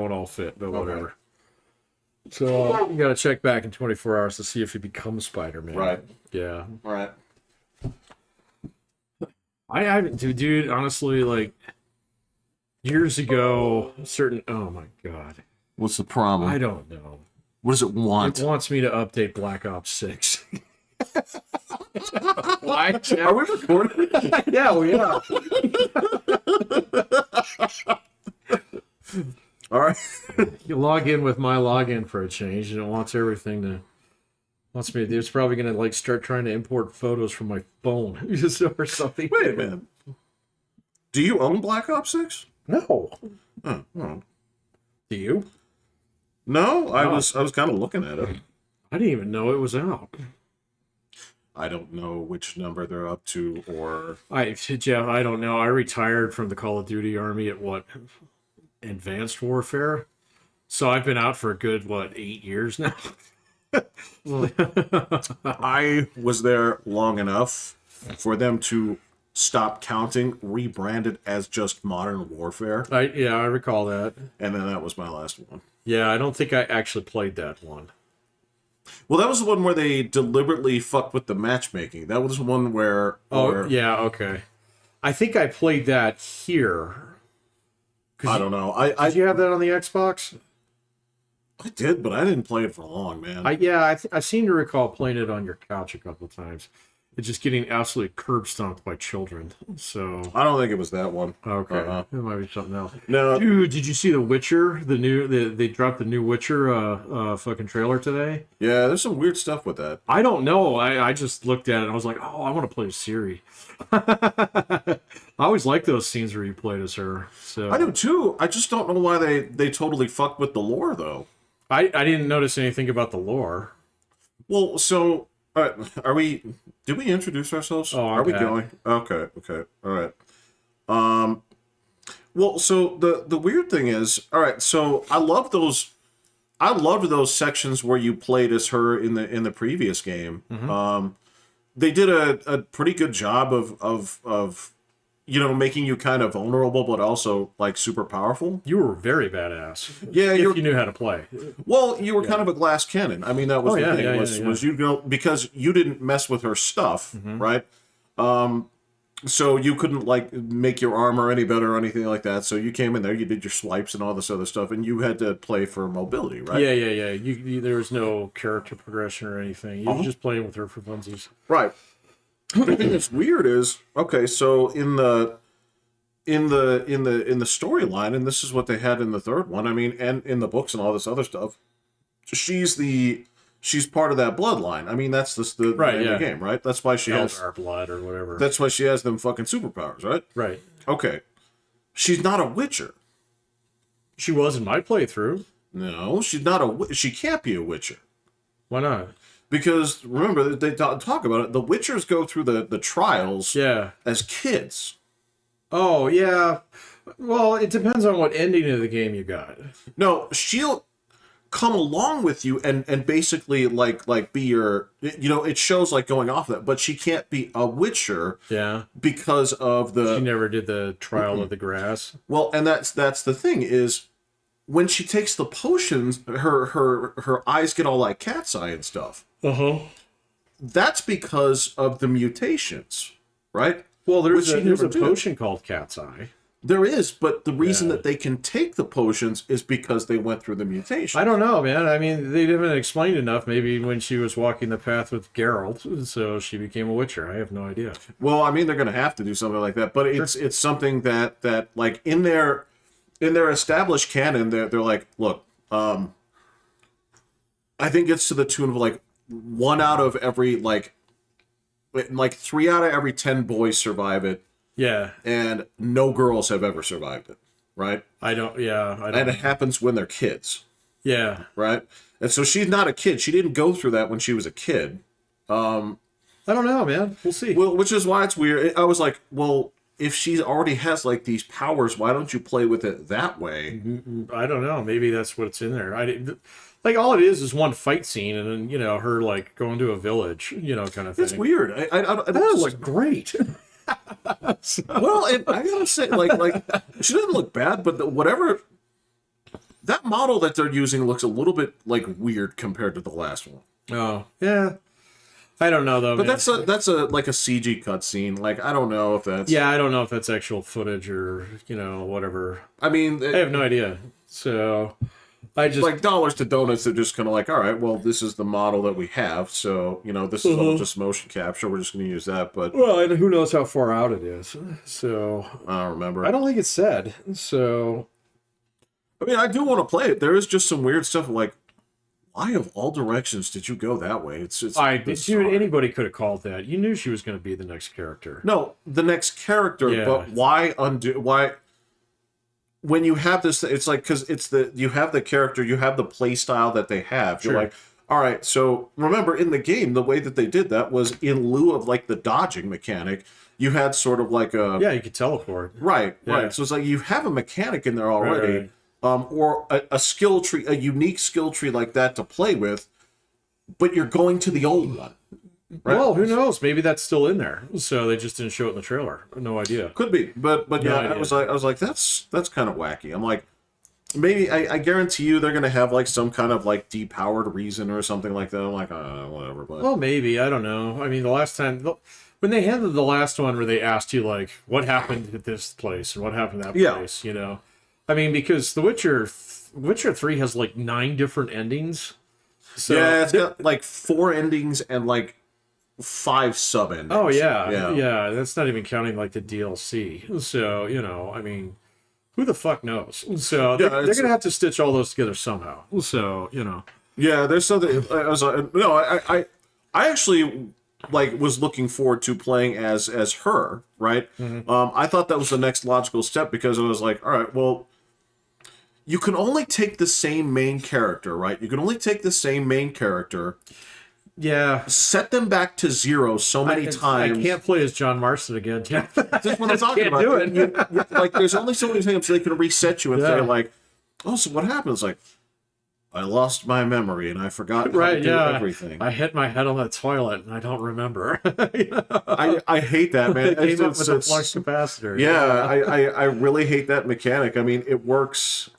won't all fit, but whatever. So you got to check back in 24 hours to see if he becomes Spider-Man. Right. Yeah. Right. I haven't, dude, honestly, like, years ago, oh my God. What's the problem? I don't know. What does it want? It wants me to update Black Ops 6. Why? Are we recording? Yeah, we are. All right. You log in with my login for a change, and it wants everything to... Wants me to do. It's probably going to, like, start trying to import photos from my phone or something. Wait a minute. Do you own Black Ops 6? No. Oh. Do you? No, I was kind of looking at it. I didn't even know it was out. I don't know which number they're up to, or... Jeff, I don't know. I retired from the Call of Duty Army at, Advanced Warfare? So I've been out for a good, 8 years now? I was there long enough for them to stop counting, rebranded as just Modern Warfare. I recall that. And then that was my last one. Yeah, I don't think I actually played that one. Well, that was the one where they deliberately fucked with the matchmaking. That was the one where... yeah, okay. I think I played that here. I don't know. Did you have that on the Xbox? I did, but I didn't play it for long, man. I seem to recall playing it on your couch a couple of times. It's just getting absolutely curb stomped by children. So I don't think it was that one. Okay, it might be something else. No, dude, did you see The Witcher? They dropped the new Witcher fucking trailer today. Yeah, there's some weird stuff with that. I don't know. I just looked at it and I was like, oh, I want to play as Ciri. I always like those scenes where you played as her. So I do too. I just don't know why they totally fucked with the lore though. I didn't notice anything about the lore. Well, so are we? Did we introduce ourselves? Oh, are we going? Okay. All right. Well, so the weird thing is, all right. So I loved those sections where you played as her in the previous game. Mm-hmm. They did a pretty good job of making you kind of vulnerable, but also like super powerful. You were very badass. Yeah, if you knew how to play. Well, you were kind of a glass cannon. I mean, that was the thing. Was you because you didn't mess with her stuff, right? So you couldn't like make your armor any better or anything like that. So you came in there, you did your swipes and all this other stuff, and you had to play for mobility, right? Yeah. There was no character progression or anything. You were just playing with her for funsies. Right. The thing that's weird is, okay, so in the storyline, and this is what they had in the third one, I mean, and in the books and all this other stuff, she's part of that bloodline. I mean, that's the name of the game, right? That's why she has our blood or whatever. That's why she has them fucking superpowers, right? Right. Okay. She's not a Witcher. She was in my playthrough. No, she's not she can't be a Witcher. Why not? Because remember, they talk about it. The Witchers go through the trials as kids. Oh, yeah. Well, it depends on what ending of the game you got. No, she'll come along with you and basically like be your, it shows like going off that, but she can't be a Witcher. Yeah. Because of she never did the trial of the grass. Well, and that's the thing is, when she takes the potions, her eyes get all like cat's eye and stuff. That's because of the mutations, right? Well, there's a potion called cat's eye. There is, but the reason that they can take the potions is because they went through the mutation. I don't know, man. I mean, they didn't explain enough. Maybe when she was walking the path with Geralt, so she became a Witcher. I have no idea. Well, I mean, they're going to have to do something like that, but it's something that like in their established canon, they're like, look, I think it's to the tune of like 1 out of every like 3 out of every 10 boys survive it. Yeah. And no girls have ever survived it, right? I don't. And it happens when they're kids. Yeah. Right? And so she's not a kid. She didn't go through that when she was a kid. I don't know, man. We'll see. Well, which is why it's weird. I was like, well, if she already has like these powers, why don't you play with it that way? I don't know. Maybe that's what's in there. Like, all it is one fight scene, and then, her, like, going to a village, kind of thing. It's weird. That look great. Well, I gotta say, like she doesn't look bad, but whatever that model that they're using looks a little bit like weird compared to the last one. Oh yeah, I don't know though. But man. that's a like a CG cutscene. Like I don't know if that's. Yeah, I don't know if that's actual footage or whatever. I mean, I have no idea. So I just like dollars to donuts. They're just kind of like, all right, well, this is the model that we have. So this is all just motion capture. We're just going to use that. But well, and who knows how far out it is. So I don't remember. I don't think it's said. So I mean, I do want to play it. There is just some weird stuff like, why of all directions did you go that way? It's dude, anybody could have called that. You knew she was going to be the next character. No, the next character, Yeah. but why when you have this, it's like, because you have the character, you have the play style that they have. You're Sure. like, all right, so remember in the game, the way that they did that was in lieu of like the dodging mechanic, you had sort of like a Yeah, you could teleport. right. Yeah. So it's like you have a mechanic in there already. Right. Or a skill tree, a unique skill tree like that to play with, but you're going to the old one. Right? Well, who knows? Maybe that's still in there. So they just didn't show it in the trailer. No idea. Could be, but No yeah, idea. I was like, that's kind of wacky. I'm like, maybe I guarantee you they're gonna have like some kind of like depowered reason or something like that. I'm like, whatever. But Well, maybe. I don't know. I mean, the last time when they had the last one where they asked you like, what happened at this place and what happened at that Yeah. place, I mean, because The Witcher 3 has like 9 different endings. So yeah, it's got like 4 endings and like 5 sub endings. Oh yeah. That's not even counting like the DLC. So I mean, who the fuck knows? So Yeah, they're gonna have to stitch all those together somehow. So Yeah, there's something. I was like, no, I actually like was looking forward to playing as her, right? I thought that was the next logical step because I was like, all right, well, you can only take the same main character, right? You can only take the same main character, yeah. set them back to 0 so many times. I can't play as John Marston again. That's what I'm talking Can't about. do it. Like, there's only so many times they can reset you and say, Yeah. like, oh, so what happens? Like, I lost my memory and I forgot how to Right, do yeah. everything. I hit my head on the toilet and I don't remember. I hate that, man. It came up It's- with a it's- flux capacitor. Yeah, I really hate that mechanic. I mean, it works.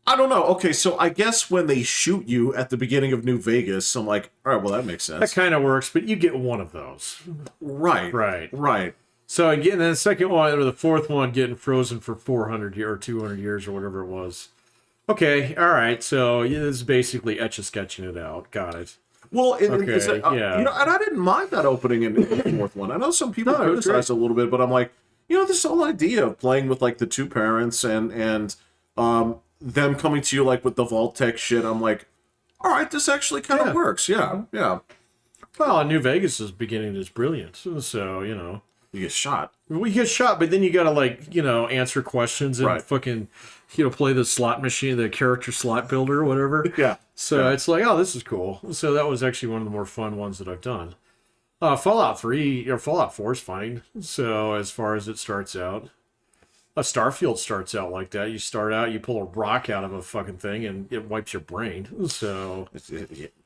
I don't know. Okay, so I guess when they shoot you at the beginning of New Vegas, I'm like, all right, well, that makes That sense. kind of works, but you get one of those. Right. Right. Right. So again, then the second one or the fourth one getting frozen for 400 years or 200 years or whatever it was. Okay, all right. So yeah, this is basically etch-a-sketching it out. Got it. Well, Okay, yeah. and I didn't mind that opening in the fourth one. I know some people No, it was criticize it a little bit, but I'm like, this whole idea of playing with like the 2 parents and them coming to you like with the Vault-Tec shit, I'm like, all right, this actually kind of Yeah. works. Yeah, yeah. Well, New Vegas' beginning is brilliant. So You get shot. we get shot, but then you gotta answer questions and Right. fucking play the slot machine, the character slot builder or whatever. Yeah. So it's like, oh, this is cool. So that was actually one of the more fun ones that I've done. Fallout 3 or Fallout 4 is fine. So as far as it starts out, Starfield starts out like that. You start out, you pull a rock out of a fucking thing, and it wipes your brain. So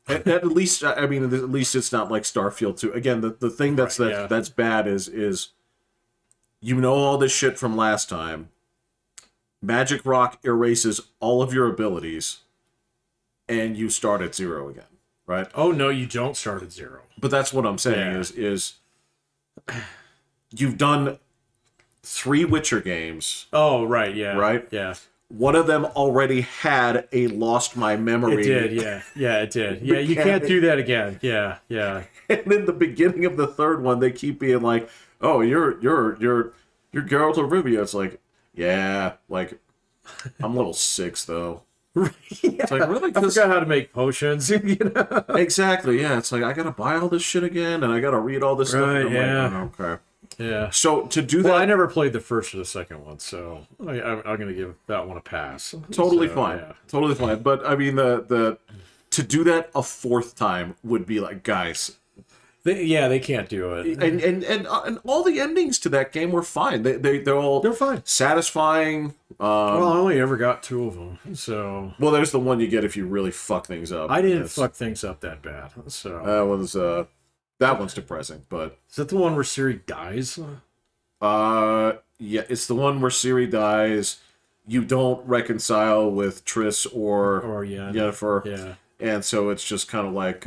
At least, I mean, at least it's not like Starfield 2. Again, the thing that's Right, yeah. that's bad is all this shit from last time. Magic Rock erases all of your abilities, and you start at 0 again, right? oh no, you don't start at 0. But that's what I'm saying Yeah. is you've done 3 Witcher games. Oh right, yeah, Right? yeah. One of them already had a lost my memory. It did, yeah, it did. Yeah, you can't do that again. Yeah. And in the beginning of the third one, they keep being like, "Oh, you're Geralt of Rivia." It's like, yeah, like I'm level 6 though. It's like really I forgot how to make potions. exactly. Yeah, it's like I gotta buy all this shit again, and I gotta read all this stuff. Right, And I'm yeah. like, oh, okay. Yeah. So to do Well, that, I never played the first or the second one, so I'm going to give that one a pass. totally So, fine, yeah. totally fine. But I mean, the to do that a 4th time would be like, guys. They can't do it. And all the endings to that game were fine. They're fine. satisfying. Well, I only ever got 2 of them, so Well, there's the one you get if you really fuck things up. I didn't Yes. fuck things up that bad. So That one's depressing, but is that the one where Siri dies? yeah, it's the one where Ciri dies. you don't reconcile with Triss or Yen. Yennefer. Yeah. And so it's just kind of like...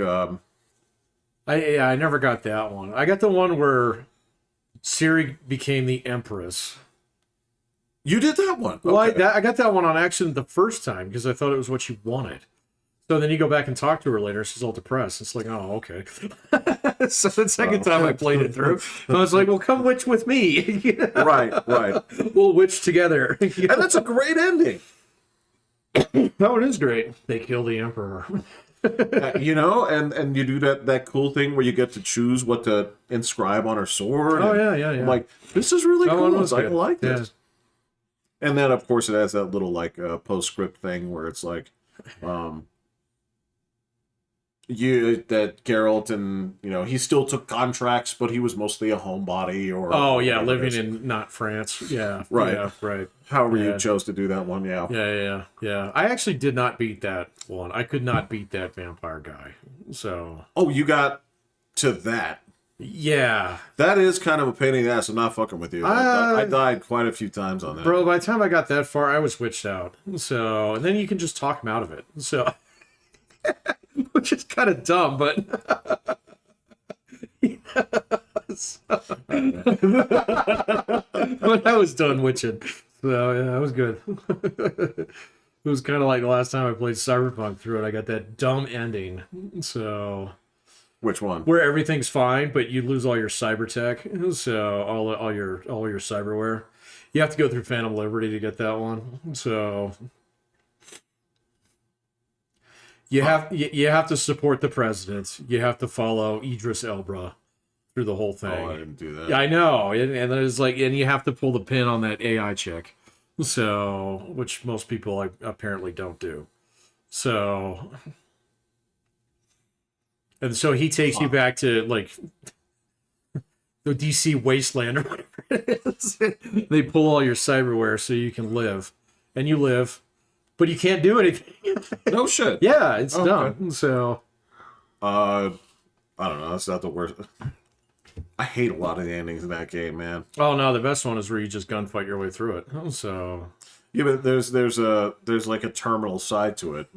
I never got that one. I got the one where Ciri became the Empress. You did that one? Well, okay. I got that one on accident the first time because I thought it was what you wanted. So then you go back and talk to her later, she's all depressed. It's like, oh, okay. So the second time I played it through, I was like, well, come witch with me. You know? Right. We'll witch together. You know? And that's a great ending. That one is great. They kill the Emperor. You know, and you do that cool thing where you get to choose what to inscribe on her sword. Oh, and yeah. I'm like, this is really cool. I like Yeah. this. And then, of course, it has that little, like, postscript thing where it's like, that Geralt and, you know, he still took contracts, but he was mostly a homebody or... Oh, yeah, living in not France. Yeah. Right. Yeah, right. However you chose to do that one, yeah. Yeah. I actually did not beat that one. I could not beat that vampire guy. So... Oh, you got to that. Yeah. That is kind of a pain in the ass. I'm not fucking with you. I died quite a few times on that. Bro, by the time I got that far, I was witched out. So, and then you can just talk him out of it. So... Which is kind of dumb, but when I was done witching, so yeah, that was good. It was kind of like the last time I played Cyberpunk through it. I got that dumb ending. So which one? Where everything's fine, but you lose all your cyber tech. So all your cyberware. You have to go through Phantom Liberty to get that one. So. You have to support the president. You have to follow Idris Elba through the whole thing. Oh, I didn't do that. Yeah, I know, and it's like, and you have to pull the pin on that AI chick, so which most people apparently don't do. So, and so he takes you back to like the DC wasteland or whatever it is. They pull all your cyberware so you can live, and you live. But you can't do anything. No shit. Yeah, it's dumb. Okay. So, I don't know. That's not the worst. I hate a lot of the endings in that game, man. Oh no, the best one is where you just gunfight your way through it. So, yeah, but there's like a terminal side to it.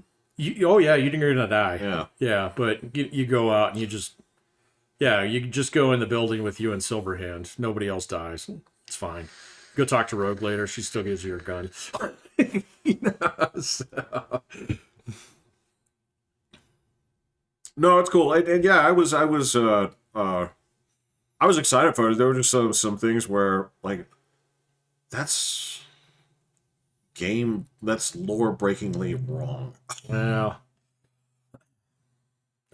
Oh yeah, you're gonna die. Yeah, but you go out and you just go in the building with you and Silverhand. Nobody else dies. It's fine. Go talk to Rogue later. She still gives you your gun. You know, so. No, it's cool. And yeah, I was excited for it. There were just some things where like that's lore breakingly wrong. Well,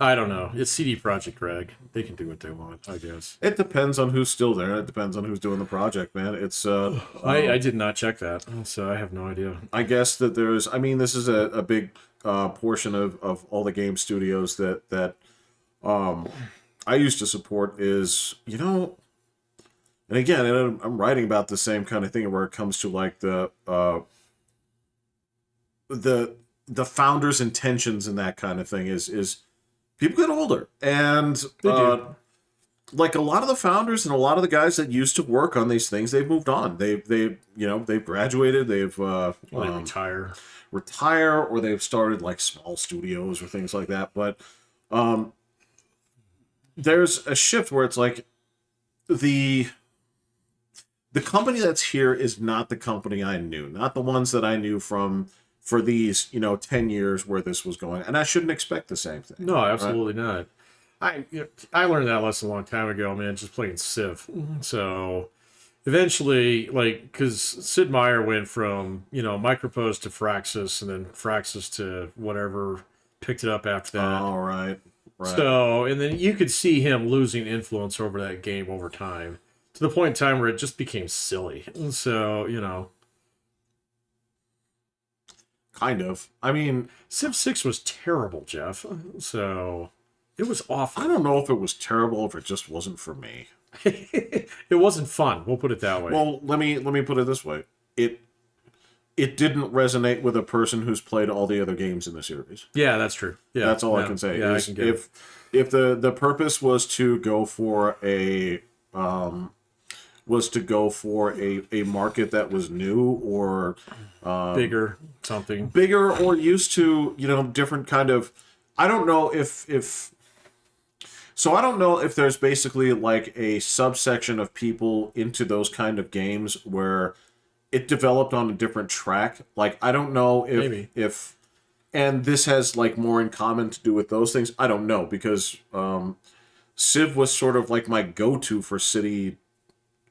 I don't know. It's CD Projekt Red. They can do what they want, I guess. It depends on who's still there. It depends on who's doing the project, man. It's I did not check that, so I have no idea. I guess that this is a big portion of all the game studios that I used to support is, you know, and again, I'm writing about the same kind of thing where it comes to like the founders' intentions and that kind of thing is people get older, and like a lot of the founders and a lot of the guys that used to work on these things, they've moved on. They've graduated. They've they retire, or they've started like small studios or things like that. But there's a shift where it's like the company that's here is not the company I knew, not the ones that I knew for these 10 years where this was going, and I shouldn't expect the same thing. No, absolutely not. I learned that lesson a long time ago, man, just playing Civ. So eventually, like, because Sid Meier went from Micropost to Firaxis, and then Firaxis to whatever picked it up after that. Oh, right. So, and then you could see him losing influence over that game over time, to the point in time where it just became silly. And so, kind of. I mean, Civ 6 was terrible, Jeff. So it was awful. I don't know if it was terrible, if it just wasn't for me. It wasn't fun. We'll put it that way. Well, let me put it this way. It didn't resonate with a person who's played all the other games in the series. Yeah, that's true. Yeah, that's all I can say. Yeah, I can get if the purpose was to go for a was to go for a market that was new or bigger, something bigger, or used to, you know, different kind of. I don't know if. So I don't know if there's basically like a subsection of people into those kind of games where it developed on a different track. Like, I don't know if and this has like more in common to do with those things. I don't know, because Civ was sort of like my go-to for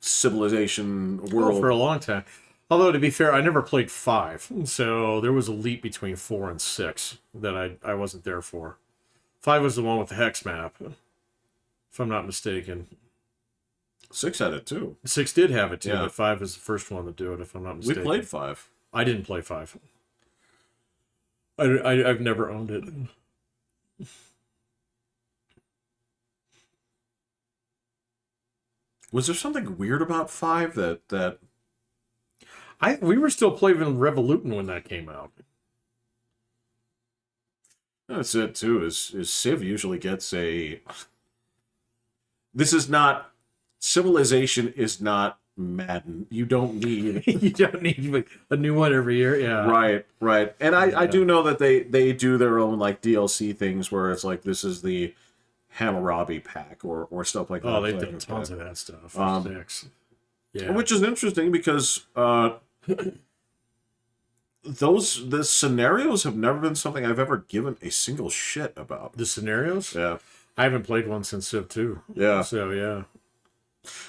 civilization world for a long time. Although, to be fair, I never played 5, so there was a leap between 4 and 6 that I wasn't there for. 5 was the one with the hex map, if I'm not mistaken. 6 had it too. 6 did have it too, Yeah. but 5 is the first one to do it, if I'm not mistaken. We played 5. I didn't play 5. I've never owned it. Was there something weird about 5 that we were still playing Revolution when that came out. That's it too, is Civ usually gets a. This is not. Civilization is not Madden. You don't need. You don't need a new one every year. Yeah. Right. And I do know that they do their own like DLC things where it's like, this is the Hammurabi pack or stuff like that. Oh, they've done tons of that stuff. Yeah. Which is interesting because the scenarios have never been something I've ever given a single shit about. The scenarios? Yeah. I haven't played one since Civ 2. Yeah. So, yeah.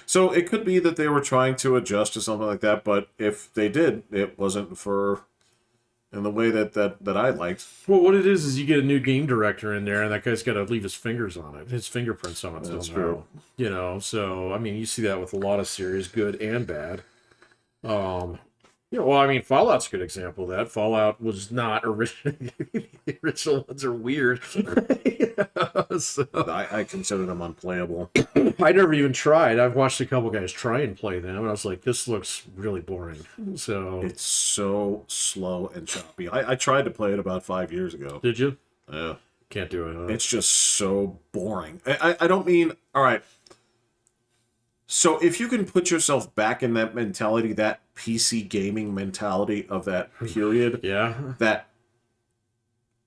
So it could be that they were trying to adjust to something like that, but if they did, it wasn't in the way that I liked. Well, what it is you get a new game director in there, and that guy's got to leave his fingers on it, his fingerprints on it. That's true. You know, so I mean, you see that with a lot of series, good and bad. Yeah, well, I mean, Fallout's a good example of that. Fallout was not original. The original ones are weird. So, I consider them unplayable. I never even tried. I've watched a couple guys try and play them, and I was like, this looks really boring. So it's so slow and choppy. I tried to play it about 5 years ago. Did you? Yeah. Can't do it. Huh? It's just so boring. I don't mean, all right. So if you can put yourself back in that mentality, that PC gaming mentality of that period, yeah, that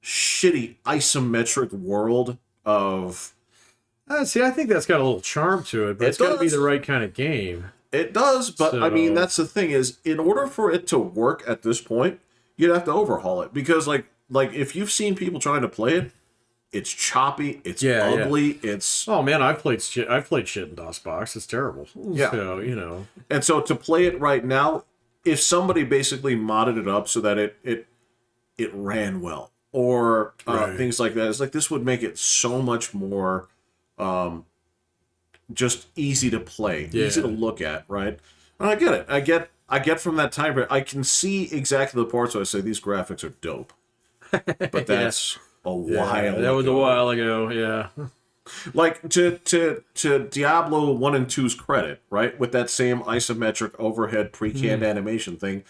shitty isometric world of... see, I think that's got a little charm to it, but it's got to be the right kind of game. It does, but I mean, that's the thing is, in order for it to work at this point, you'd have to overhaul it. Because, like if you've seen people trying to play it, it's choppy, it's ugly, it's... Oh man, I've played shit in DOSBox. It's terrible. Yeah. So, you know. And so to play it right now, if somebody basically modded it up so that it ran well, or things like that, it's like, this would make it so much more just easy to play, easy to look at, right? And I get it. I get from that time period, I can see exactly the parts where I say, these graphics are dope. But that's... a while ago. That was a while ago, yeah. Like, to Diablo 1 and 2's credit, right? With that same isometric overhead pre-canned animation thing,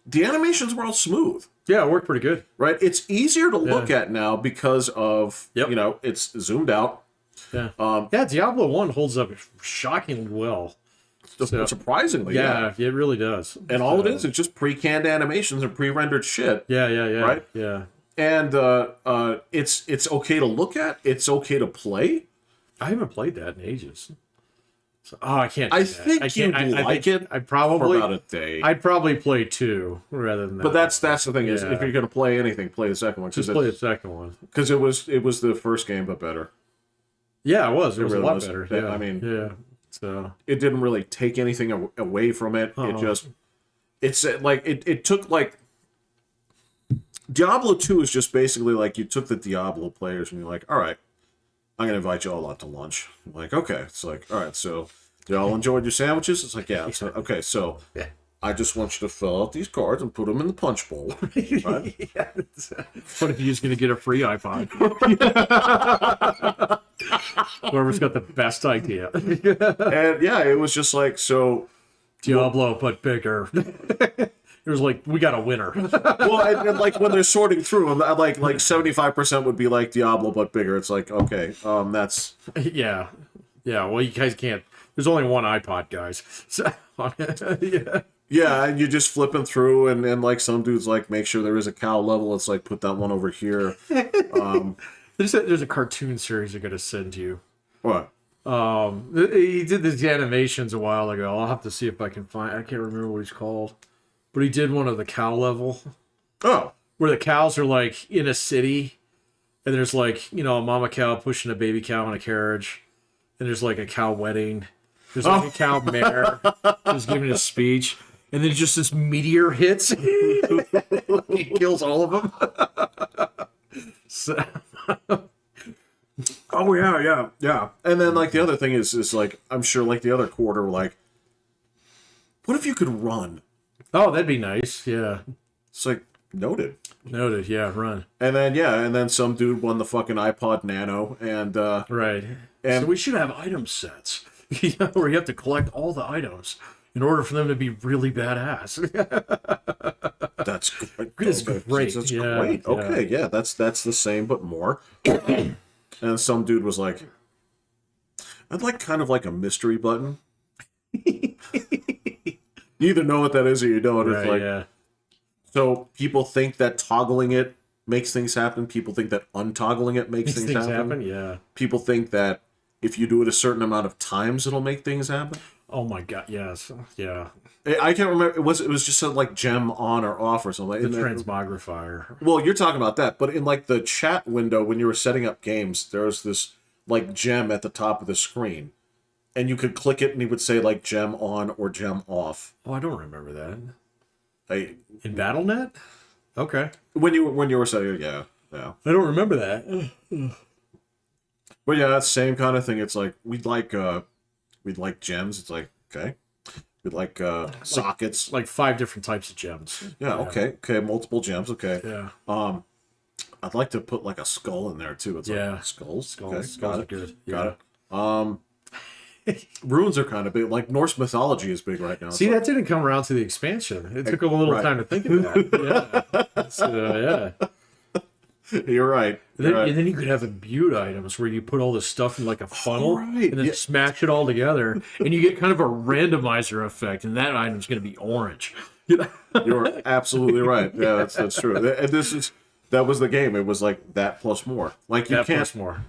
the animations were all smooth. Yeah, it worked pretty good. Right? It's easier to look at now because of, you know, it's zoomed out. Yeah. Diablo 1 holds up shockingly well. Surprisingly, yeah. It really does. And all it is, it's just pre-canned animations and pre-rendered shit. Yeah. Right? Yeah. And it's okay to look at. It's okay to play. I haven't played that in ages. So, I can't. I think you'd like it. I probably for about a day. I'd probably play 2 rather than that. But that's the thing is, if you're going to play anything, play the second one. Just play the second one because it was the first game, but better. Yeah, it was. It was really a lot better. Yeah. I mean, yeah. So it didn't really take anything away from it. It just it took like. Diablo 2 is just basically like you took the Diablo players and you're like, all right, I'm going to invite you all out to lunch. I'm like, okay. It's like, all right, so y'all enjoyed your sandwiches? It's like, yeah. So, okay, so I just want you to fill out these cards and put them in the punch bowl. Right? What if you're just going to get a free iPod? Whoever's got the best idea. And yeah, it was just like, so... Diablo, but bigger. It was like, we got a winner. Well, and like when they're sorting through them, like 75% would be like Diablo but bigger. It's like, okay, that's yeah. Well, you guys can't. There's only one iPod, guys. So, yeah. Yeah, and you're just flipping through, and like some dudes like make sure there is a cow level. It's like put that one over here. There's a cartoon series I gotta send you. What? He did these animations a while ago. I'll have to see if I can find. I can't remember what he's called, but he did one of the cow level. Oh, where the cows are like in a city, and there's like a mama cow pushing a baby cow in a carriage, and there's like a cow wedding. There's like a cow mayor who's giving a speech, and then just this meteor hits. He kills all of them. So. Oh yeah. And then like the other thing is like I'm sure like the other quarter like, what if you could run? Oh, that'd be nice. Yeah. It's like noted. Yeah, run. And then some dude won the fucking iPod Nano and right. And so we should have item sets. Where you have to collect all the items in order for them to be really badass. That's great. It's great. That's yeah, great. Yeah. Okay, yeah, that's the same but more. And some dude was like, I'd like kind of like a mystery button. You either know what that is or you don't. Right, it's like, yeah. So people think that toggling it makes things happen. People think that untoggling it makes things happen. Yeah. People think that if you do it a certain amount of times, it'll make things happen. Oh my god, yes. Yeah. I can't remember. It was just a, like gem on or off or something. The transmogrifier. Well, you're talking about that, but in like the chat window when you were setting up games, there was this like gem at the top of the screen, and you could click it, and it would say like gem on or gem off. Oh, I don't remember that. In BattleNet? Okay. When you were setting it, yeah. I don't remember that. But yeah, that's the same kind of thing. It's like we'd like gems. It's like okay. We'd like sockets. Like 5 different types of gems. Yeah, okay, multiple gems. Okay. Yeah. I'd like to put like a skull in there too. It's like skulls. Okay, Skulls are good. Got it. Runes are kind of big. Like Norse mythology is big right now. See, that didn't come around to the expansion. It took a little time to think of that. Yeah. So, yeah. You're right. And then you could have imbue items where you put all this stuff in like a funnel and then smash it all together, and you get kind of a randomizer effect, and that item's going to be orange. You're absolutely right. Yeah, that's true. And that was the game. It was like that plus more. Like you can't. Plus more.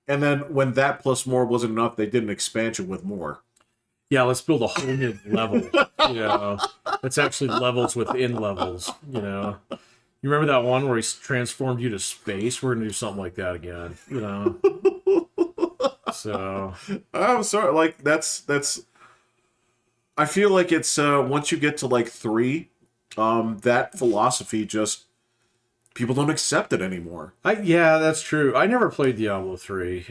And then when that plus more wasn't enough, they did an expansion with more. Yeah, let's build a whole new level. It's actually levels within levels. You remember that one where he transformed you to space? We're gonna do something like that again. So I'm sorry. Like that's. I feel like it's once you get to like 3, that philosophy just people don't accept it anymore. Yeah, that's true. I never played Diablo 3.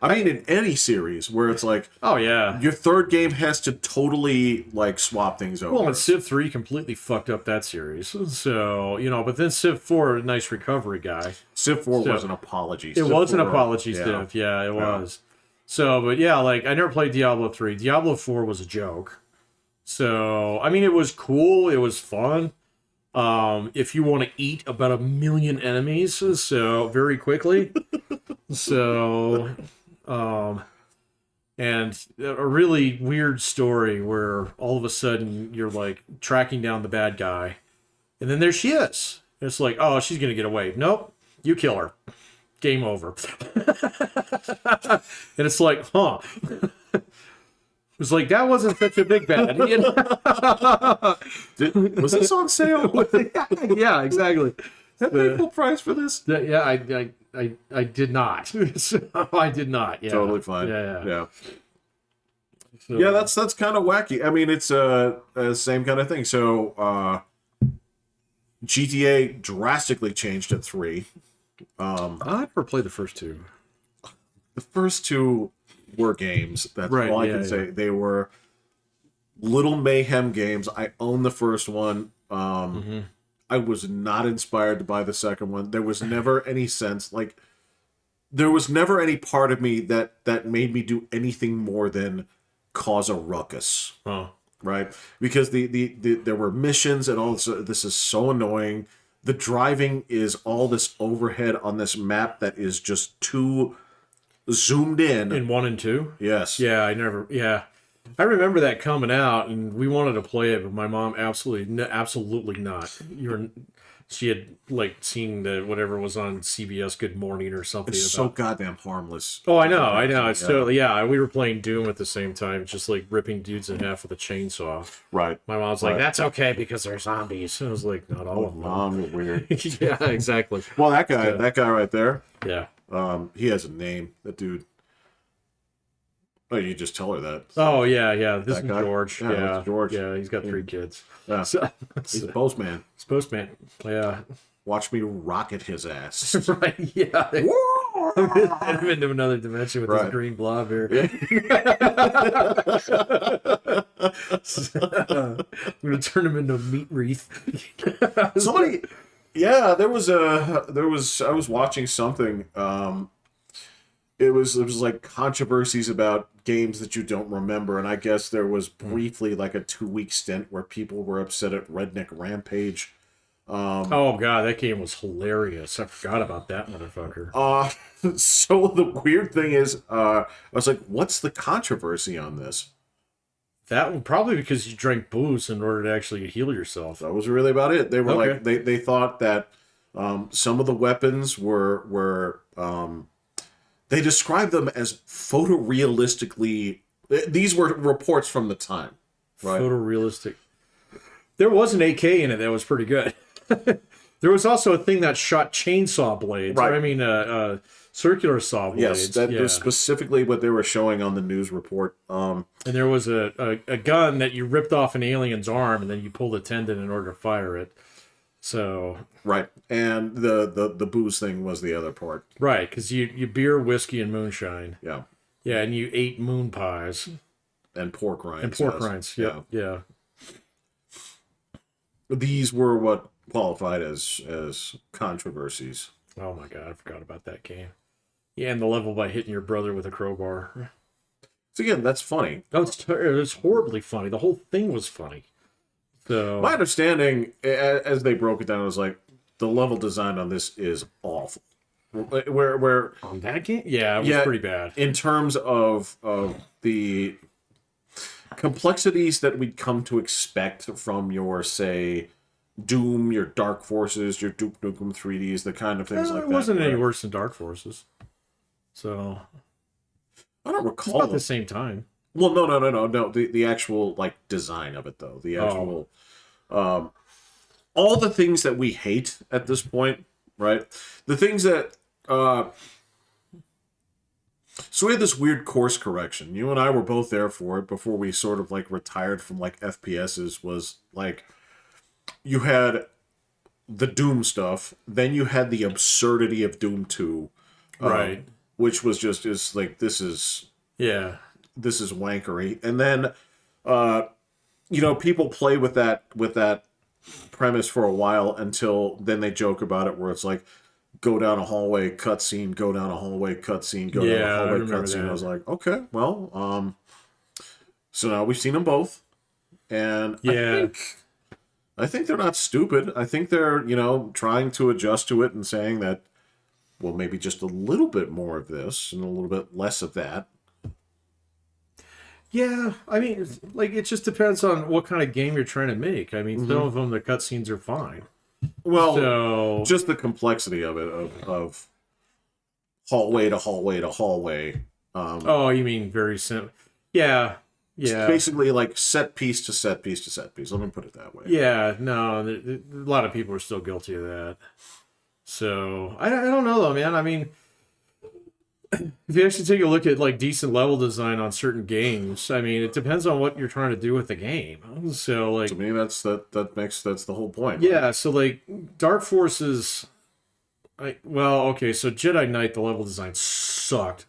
I mean, in any series where it's like, oh yeah, your third game has to totally like swap things over. Well, and Civ 3 completely fucked up that series. So but then Civ 4, nice recovery guy. Civ 4 was an apology. It was an apology, Civ. Yeah, it was. So, but yeah, like I never played Diablo 3. Diablo 4 was a joke. So, I mean, it was cool. It was fun. If you want to eat about 1 million enemies, so very quickly. So. And a really weird story where all of a sudden you're like tracking down the bad guy, and then there she is. It's like, oh, she's gonna get away. Nope, you kill her. Game over. And it's like, huh? It's like that wasn't such a big bad. Was this on sale? Yeah, exactly. That paid full price for this? Yeah, I did not. So, I did not. Yeah. Totally fine. Yeah. So, yeah, that's kind of wacky. I mean, it's same kind of thing. So GTA drastically changed at 3. I never played the first 2. The first 2 were games. That's all I can say. They were little mayhem games. I own the first one. I was not inspired to buy the second one. There was never any sense, like, there was never any part of me that made me do anything more than cause a ruckus. Oh. Right? Because there were missions and all this. This is so annoying. The driving is all this overhead on this map that is just too zoomed in. In 1 and 2? Yes. Yeah, I remember that coming out, and we wanted to play it, but my mom absolutely not. She had like seen whatever was on CBS Good Morning or something. It's so goddamn harmless. Oh, I know. It's totally, yeah. We were playing Doom at the same time, just like ripping dudes in half with a chainsaw. Right. My mom's like, "That's okay because they're zombies." I was like, "Not all of them." Mom, weird. Yeah, exactly. Well, that guy right there. Yeah. He has a name. That dude. Oh, you just tell her that. Oh yeah. This is guy? George. Yeah, that's George. Yeah, he's got 3 kids. Yeah. So, He's a postman. It's postman. Yeah. Watch me rocket his ass. Right. Yeah. Send him into another dimension with his green blob here. I'm gonna turn him into a meat wreath. Somebody. Yeah, I was watching something. It was like controversies about games that you don't remember, and I guess there was briefly like a 2-week stint where people were upset at Redneck Rampage. Oh god, that game was hilarious. I forgot about that motherfucker. So the weird thing is, I was like, what's the controversy on this? That one probably because you drank booze in order to actually heal yourself. That was really about it. They were Okay. like, they thought that some of the weapons were they described them as photorealistically. These were reports from the time, right? Photorealistic. There was an AK in it that was pretty good. There was also a thing that shot chainsaw blades. Right. Or, I mean, circular saw blades. Yes, that was specifically what they were showing on the news report. And there was a gun that you ripped off an alien's arm and then you pulled a tendon in order to fire it. So right, and the booze thing was the other part. Right, because you beer, whiskey, and moonshine. Yeah. Yeah, and you ate moon pies. And pork rinds. And pork rinds, yeah. These were what qualified as controversies. Oh my god, I forgot about that game. Yeah, and the level by hitting your brother with a crowbar. So again, that's funny. Oh, it's horribly funny. The whole thing was funny. So my understanding, as they broke it down, was like the level design on this is awful. Where on that game, yeah, it was pretty bad in terms of the complexities that we'd come to expect from your, say, Doom, your Dark Forces, your Duke Nukem 3Ds, the kind of things like that. It wasn't any worse than Dark Forces. So I don't recall. It's about the same time. Well, no. The actual like design of it though. The actual all the things that we hate at this point, right? The things that so we had this weird course correction. You and I were both there for it before we sort of like retired from like FPSs. Was like you had the Doom stuff, then you had the absurdity of Doom 2, right? Which was just is like this is wankery, and then people play with that premise for a while until then they joke about it where it's like go down a hallway cutscene, go down a hallway cutscene, go down a hallway cutscene. I was like, okay, well, so now we've seen them both, and I think they're not stupid. I think they're trying to adjust to it and saying that, well, maybe just a little bit more of this and a little bit less of that. Yeah, I mean, like it just depends on what kind of game you're trying to make. I mean, some of them the cutscenes are fine. Well, just the complexity of it, of hallway to hallway to hallway. Oh, you mean very simple? Yeah. It's basically like set piece to set piece to set piece. Let me put it that way. Yeah, no, a lot of people are still guilty of that. So I don't know though, man. I mean, if you actually take a look at like decent level design on certain games, I mean, it depends on what you're trying to do with the game. So like, to me, that's the whole point. Yeah. Right? So like Dark Forces, so Jedi Knight, the level design sucked.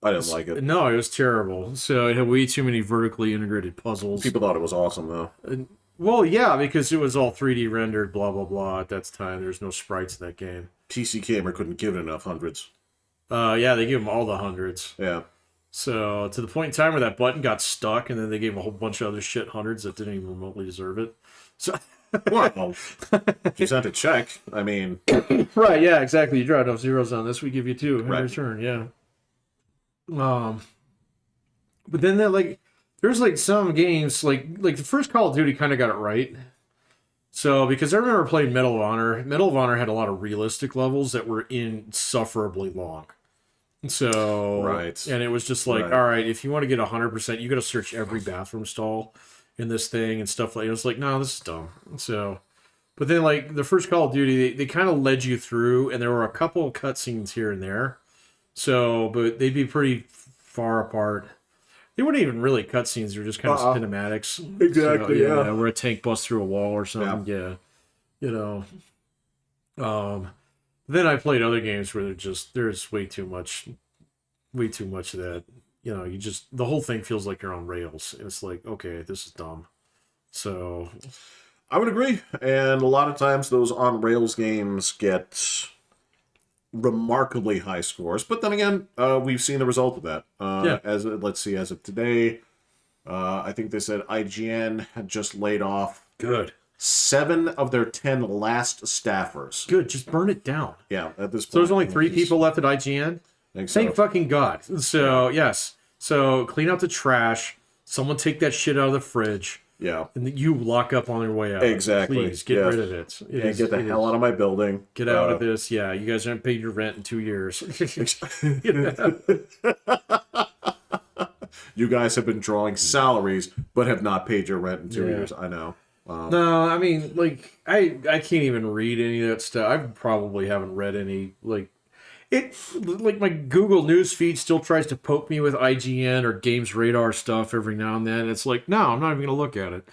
I didn't like it. No, it was terrible. So it had way too many vertically integrated puzzles. People thought it was awesome though. Well, yeah, because it was all 3D rendered, blah blah blah. At that time, there's no sprites in that game. PC Gamer couldn't give it enough hundreds. Yeah, they gave them all the hundreds. Yeah. So to the point in time where that button got stuck, and then they gave a whole bunch of other shit hundreds that didn't even remotely deserve it. So, well, you sent a check. I mean, right? Yeah, exactly. You draw enough zeros on this, we give you 2 in right. return. Yeah. Um, but then there's like some games like the first Call of Duty kind of got it right. So because I remember playing Medal of Honor. Medal of Honor had a lot of realistic levels that were insufferably long. So Right. And it was just like, all right, if you want to get 100%, you got to search every bathroom stall in this thing and stuff like. It was like, no, this is dumb. So, but then like the first Call of Duty, they kind of led you through, and there were a couple of cutscenes here and there. So, but they'd be pretty far apart. They weren't even really cutscenes; they were just kind of cinematics. Exactly. So, yeah, where a tank busts through a wall or something. Yeah, you know. Then I played other games where there's way too much of that. You know, the whole thing feels like you're on rails. And it's like, okay, this is dumb. So I would agree. And a lot of times those on rails games get remarkably high scores. But then again, we've seen the result of that. As of today, I think they said IGN had just laid off good 7 of their 10 last staffers. Good, just burn it down. Yeah, at this point. So there's only 3 people left at IGN? Thank fucking God. So, yes. So, clean out the trash. Someone take that shit out of the fridge. Yeah. And you lock up on your way out. Exactly. Please, get rid of it. Get the hell out of my building. Get out of this. Yeah, you guys haven't paid your rent in 2 years. You guys have been drawing salaries, but have not paid your rent in 2 years. I know. No, I mean, like, I can't even read any of that stuff. I probably haven't read any, like my Google News feed still tries to poke me with IGN or Games Radar stuff every now and then. It's like, no, I'm not even going to look at it.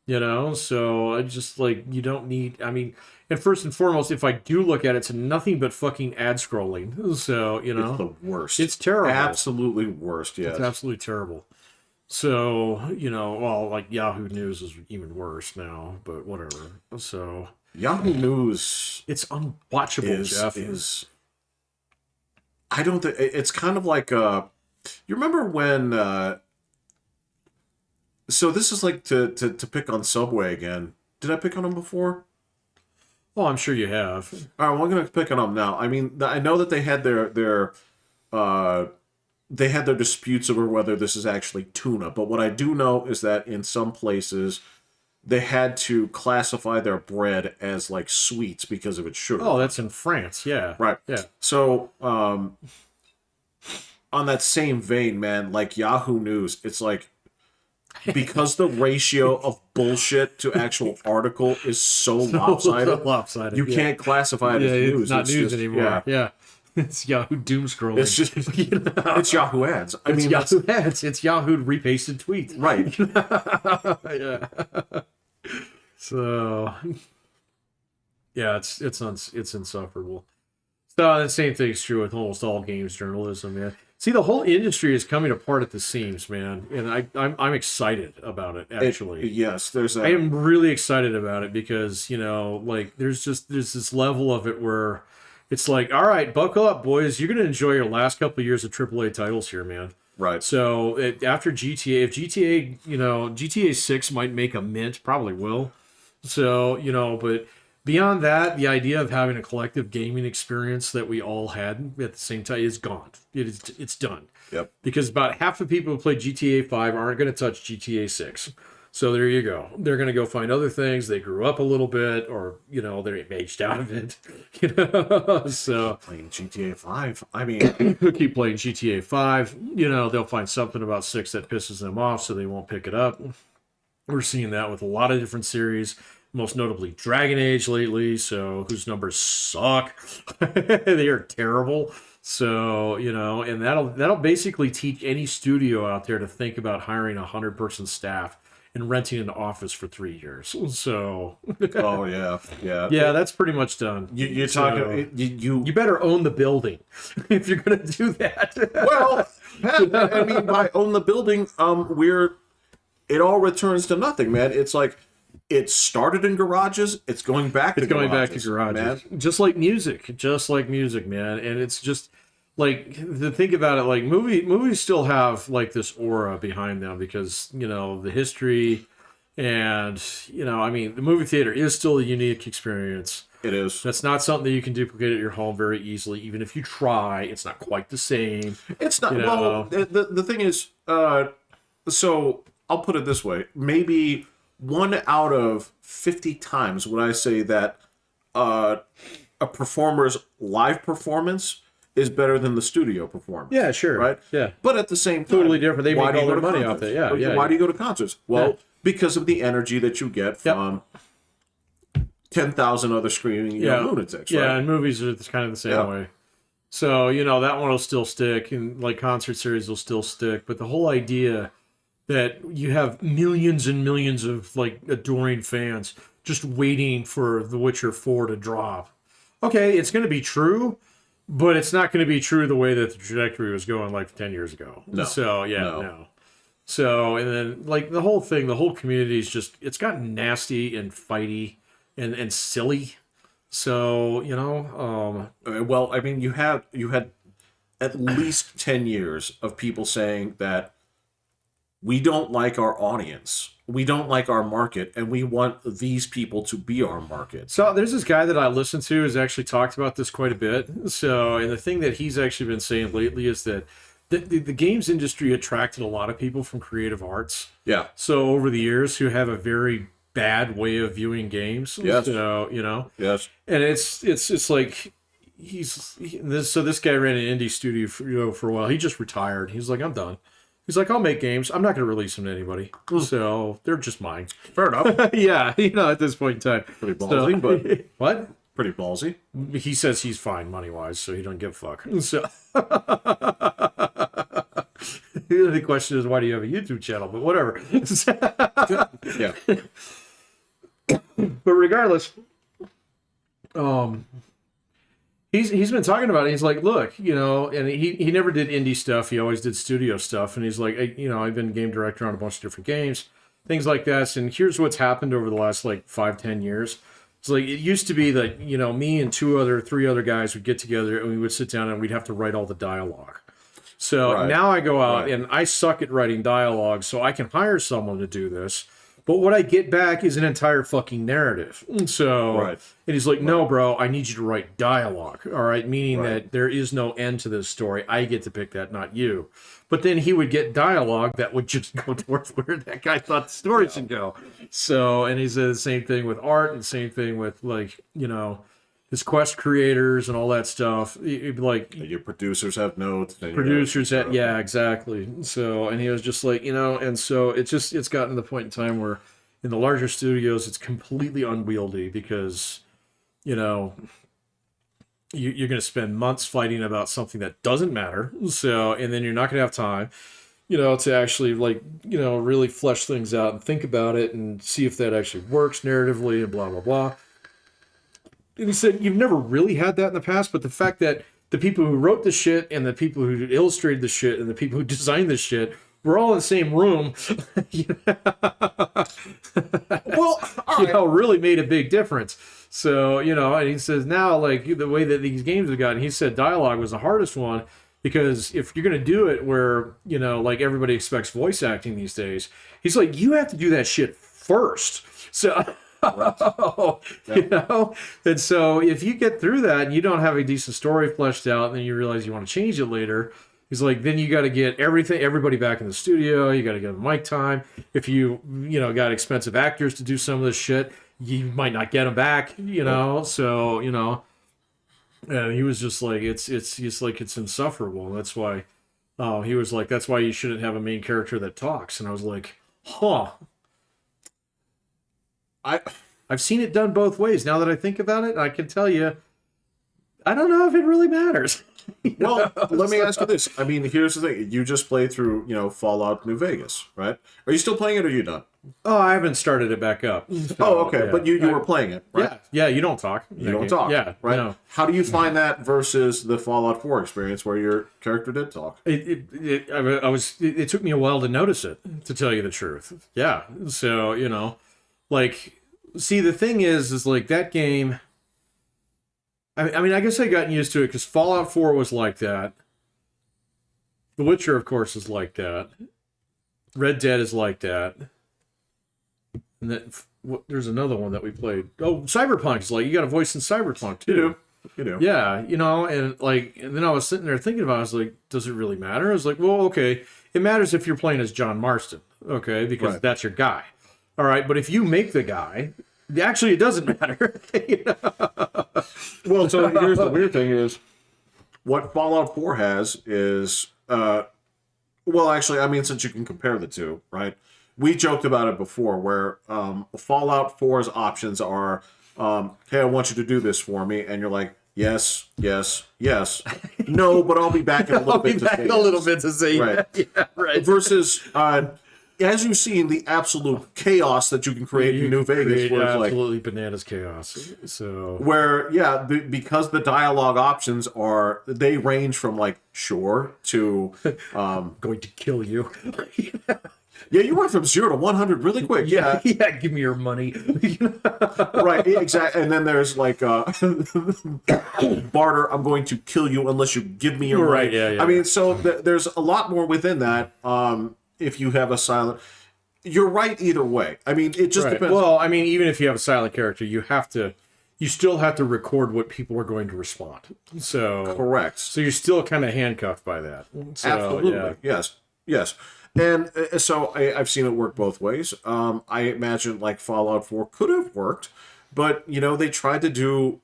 You know? So I just, like, you don't need, I mean, and first and foremost, if I do look at it, it's nothing but fucking ad scrolling. So, you know. It's the worst. It's terrible. Absolutely worst, yes. It's absolutely terrible. So, you know, well, like Yahoo News is even worse now, but whatever. So Yahoo News, it's unwatchable, Jeff. I don't think it's kind of like you remember when so this is like to pick on Subway again. Did I pick on them before? Oh, I'm sure you have. All right, well, I'm going to pick on them now. I mean, I know that they had their disputes over whether this is actually tuna, but what I do know is that in some places they had to classify their bread as like sweets because of its sugar. Oh, that's in France, yeah. Right. Yeah. So, on that same vein, man, like Yahoo News, it's like, because the ratio of bullshit to actual article is so lopsided, you can't classify it as news. It's not news anymore. Yeah. It's Yahoo doom scrolling. It's just, it's Yahoo ads. I mean, Yahoo ads. It's Yahoo repasted tweets. Right. Yeah. So, yeah, it's insufferable. So the same thing's true with almost all games journalism, man. See, the whole industry is coming apart at the seams, man, and I'm excited about it. Actually, I am really excited about it because, you know, like there's this level of it where it's like, all right, buckle up, boys. You're gonna enjoy your last couple of years of AAA titles here, man. Right. So after GTA, if GTA, you know, GTA 6 might make a mint, probably will. So, you know, but beyond that, the idea of having a collective gaming experience that we all had at the same time is gone. It's done. Yep. Because about half the people who play GTA 5 aren't going to touch GTA 6. So there you go. They're going to go find other things. They grew up a little bit, or, you know, they're aged out of it. You know, so playing GTA 5. I mean, keep playing GTA 5. You know, they'll find something about 6 that pisses them off, so they won't pick it up. We're seeing that with a lot of different series, most notably Dragon Age lately, so whose numbers suck. They are terrible. So, you know, and that'll basically teach any studio out there to think about hiring a 100-person staff and renting an office for 3 years. So, oh yeah, that's pretty much done. You're talking. You better own the building if you're gonna do that. Well, I mean, by own the building, it all returns to nothing, man. It's like it started in garages. It's going back. Back to garages, man. Just like music, man. And it's just like, to think about it, like movies still have like this aura behind them because, you know, the history And, I mean, the movie theater is still a unique experience. It is. That's not something that you can duplicate at your home very easily. Even if you try, it's not quite the same. It's not. Well, the thing is, so I'll put it this way. Maybe 1 out of 50 times would I say that a performer's live performance is better than the studio performance. Yeah, sure. Right? Yeah. But at the same time, totally different. They why make do all you go their to money off concerts? it. Yeah. Why do you go to concerts? Well, because of the energy that you get from 10,000 other screaming lunatics. Right? Yeah, and movies are kind of the same way. So, that one will still stick, and like concert series will still stick. But the whole idea that you have millions and millions of like adoring fans just waiting for The Witcher 4 to drop. Okay, it's going to be true, but it's not going to be true the way that the trajectory was going like 10 years ago. No. So, no. So, and then like the whole community is just, it's gotten nasty and fighty and silly. So, well, I mean, you had at least 10 years of people saying that we don't like our audience, we don't like our market, and we want these people to be our market. So there's this guy that I listen to who's actually talked about this quite a bit. So, and the thing that he's actually been saying lately is that the games industry attracted a lot of people from creative arts. Yeah. So over the years who have a very bad way of viewing games. Yes. So, Yes. And it's like this guy ran an indie studio for a while. He just retired. He's like, I'm done. He's like, I'll make games. I'm not going to release them to anybody. So they're just mine. Fair enough. Yeah, at this point in time. Pretty ballsy, but what? Pretty ballsy. He says he's fine money-wise, so he don't give a fuck. So the question is, why do you have a YouTube channel? But whatever. Yeah. But regardless, he's been talking about it. He's like, look, and he never did indie stuff. He always did studio stuff. And he's like, I've been game director on a bunch of different games, things like that. And here's what's happened over the last like 5-10 years. It's like, it used to be that, me and 3 other guys would get together and we would sit down and we'd have to write all the dialogue. So now I go out and I suck at writing dialogue, so I can hire someone to do this. But what I get back is an entire fucking narrative. So, and he's like, no, bro, I need you to write dialogue. All right. Meaning that there is no end to this story. I get to pick that, not you. But then he would get dialogue that would just go towards where that guy thought the story should go. So, and he said the same thing with art and the same thing with like, his quest creators and all that stuff. It'd be like, your producers have notes. Yeah, exactly. So, and he was just like, and so it's gotten to the point in time where in the larger studios, it's completely unwieldy because, you're going to spend months fighting about something that doesn't matter. So, and then you're not going to have time, to actually like, really flesh things out and think about it and see if that actually works narratively and blah, blah, blah. And he said, you've never really had that in the past, but the fact that the people who wrote the shit and the people who illustrated the shit and the people who designed the shit were all in the same room, really made a big difference. So, and he says now, like, the way that these games have gotten, he said dialogue was the hardest one because if you're going to do it where, like everybody expects voice acting these days, he's like, you have to do that shit first. So... and so if you get through that and you don't have a decent story fleshed out and then you realize you want to change it later, he's like, then you got to get everybody back in the studio, you got to get them mic time. If you got expensive actors to do some of this shit, you might not get them back, so and he was just like, it's insufferable. That's why he was like, that's why you shouldn't have a main character that talks. And I was like, I've seen it done both ways. Now that I think about it, I can tell you, I don't know if it really matters. Well, let me ask you this. I mean, here's the thing. You just played through, Fallout New Vegas, right? Are you still playing it or are you done? Oh, I haven't started it back up. So, okay. Yeah. But you were playing it, right? Yeah, you don't talk. You don't talk. Yeah, right? No. How do you find that versus the Fallout 4 experience where your character did talk? It took me a while to notice it, to tell you the truth. Yeah. So, like, see, the thing is like that game, I mean, I guess I gotten used to it because Fallout 4 was like that. The Witcher, of course, is like that. Red Dead is like that. And then there's another one that we played. Oh, Cyberpunk is like, you got a voice in Cyberpunk too. You do. Yeah, you know, and then I was sitting there thinking about it, I was like, does it really matter? I was like, well, okay, it matters if you're playing as John Marston, okay, because that's your guy. All right, but if you make the guy, actually it doesn't matter. You know? Well, so here's the weird thing is, what Fallout 4 has is, well, actually, I mean, since you can compare the two, right? We joked about it before, where Fallout 4's options are, hey, I want you to do this for me, and you're like, yes, yes, yes. No, but I'll be back in a little bit to say right. Yeah, right. Versus, as you've seen, the absolute chaos that you can create in New Vegas, where it's absolutely bananas chaos. So where because the dialogue options they range from like sure to going to kill you. Yeah, you went from 0 to 100 really quick. Yeah, give me your money. Right, exactly. And then there's like barter. I'm going to kill you unless you give me your right. money. Yeah. I mean, so there's a lot more within that. If you have a silent, you're right either way. I mean, it just depends. Well, I mean, even if you have a silent character, you still have to record what people are going to respond. So correct. So you're still kind of handcuffed by that. So, absolutely. Yeah. Yes. And so I've seen it work both ways. I imagine like Fallout 4 could have worked, but you know they tried to do.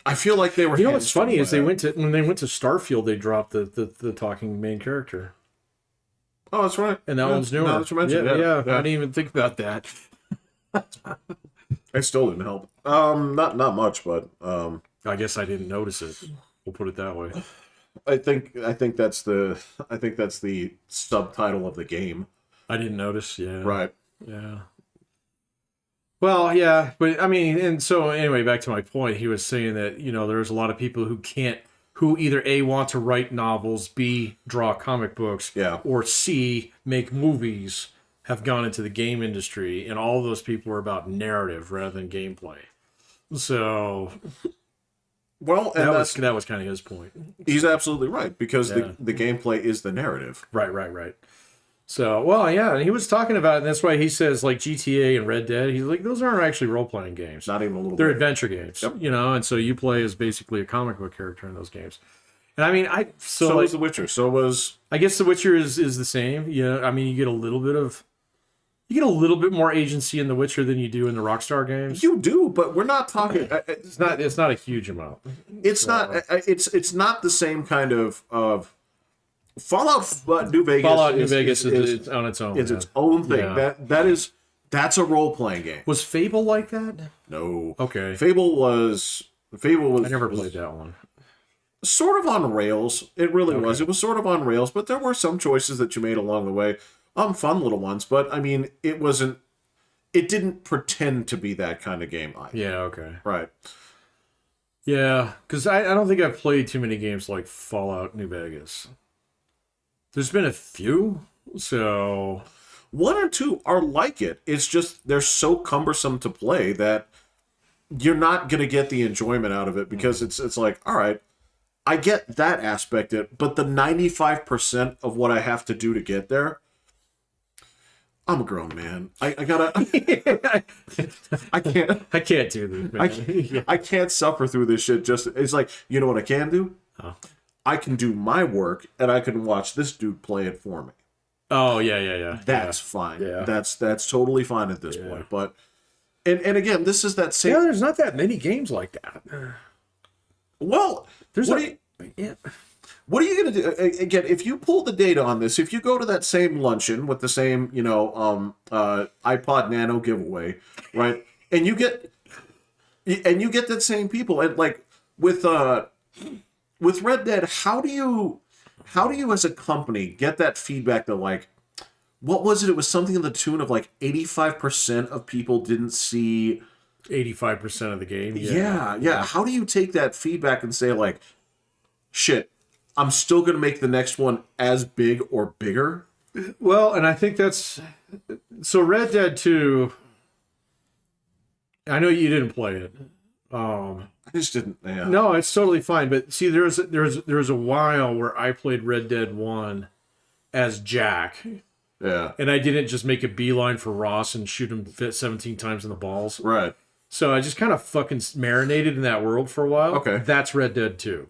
I feel like they were. You know what's funny is when they went to Starfield, they dropped the talking main character. Oh, that's right. And that one's newer. Now that you mentioned it, yeah. I didn't even think about that. I still didn't help. Not much, but I guess I didn't notice it. We'll put it that way. I think that's the subtitle of the game. I didn't notice. Yeah. Right. Yeah. Well, yeah, but I mean, and so anyway, back to my point, he was saying that there's a lot of people who either A, want to write novels, B, draw comic books, or C, make movies, have gone into the game industry, and all those people are about narrative rather than gameplay. So, well, and that was kind of his point. He's absolutely right, because the gameplay is the narrative. Right. So, well, yeah, and he was talking about it, and that's why he says, like, GTA and Red Dead, he's like, those aren't actually role-playing games. Not even a little They're bit. adventure games, and so you play as basically a comic book character in those games. And I mean, so was The Witcher. So was... I guess The Witcher is the same. I mean, you get a little bit more agency in The Witcher than you do in the Rockstar games. You do, but we're not talking... It's not a huge amount. It's not... It's not the same kind of Fallout New Vegas is on its own. It's its own thing. Yeah. That's a role playing game. Was Fable like that? No. Okay. Fable was. I never played that one. Sort of on rails. It really was. It was sort of on rails, but there were some choices that you made along the way. Fun little ones, but I mean, it wasn't. It didn't pretend to be that kind of game either. Yeah. Okay. Right. Yeah, because I don't think I've played too many games like Fallout New Vegas. There's been a few, so... One or two are like it. It's just they're so cumbersome to play that you're not going to get the enjoyment out of it because it's like, all right, I get that aspect of it, but the 95% of what I have to do to get there, I'm a grown man. I gotta... I can't do this, man. I can't suffer through this shit. It's like, you know what I can do? Oh. I can do my work, and I can watch this dude play it for me. Oh, yeah. That's fine. Yeah. That's totally fine at this point. But, and again, this is that same... Yeah, there's not that many games like that. Well, what are you going to do? Again, if you pull the data on this, if you go to that same luncheon with the same, iPod Nano giveaway, right? And you get that same people, and like with Red Dead, how do you as a company get that feedback that like, what was it? It was something in the tune of like 85% of people didn't see 85% of the game. Yeah. How do you take that feedback and say like, shit, I'm still going to make the next one as big or bigger? Well, and I think so Red Dead 2, I know you didn't play it. I just didn't. Yeah. No, it's totally fine. But see, there was a while where I played Red Dead 1 as Jack, Yeah. And I didn't just make a beeline for Ross and shoot him 17 times in the balls. Right. So I just kind of fucking marinated in that world for a while. Okay. That's Red Dead 2.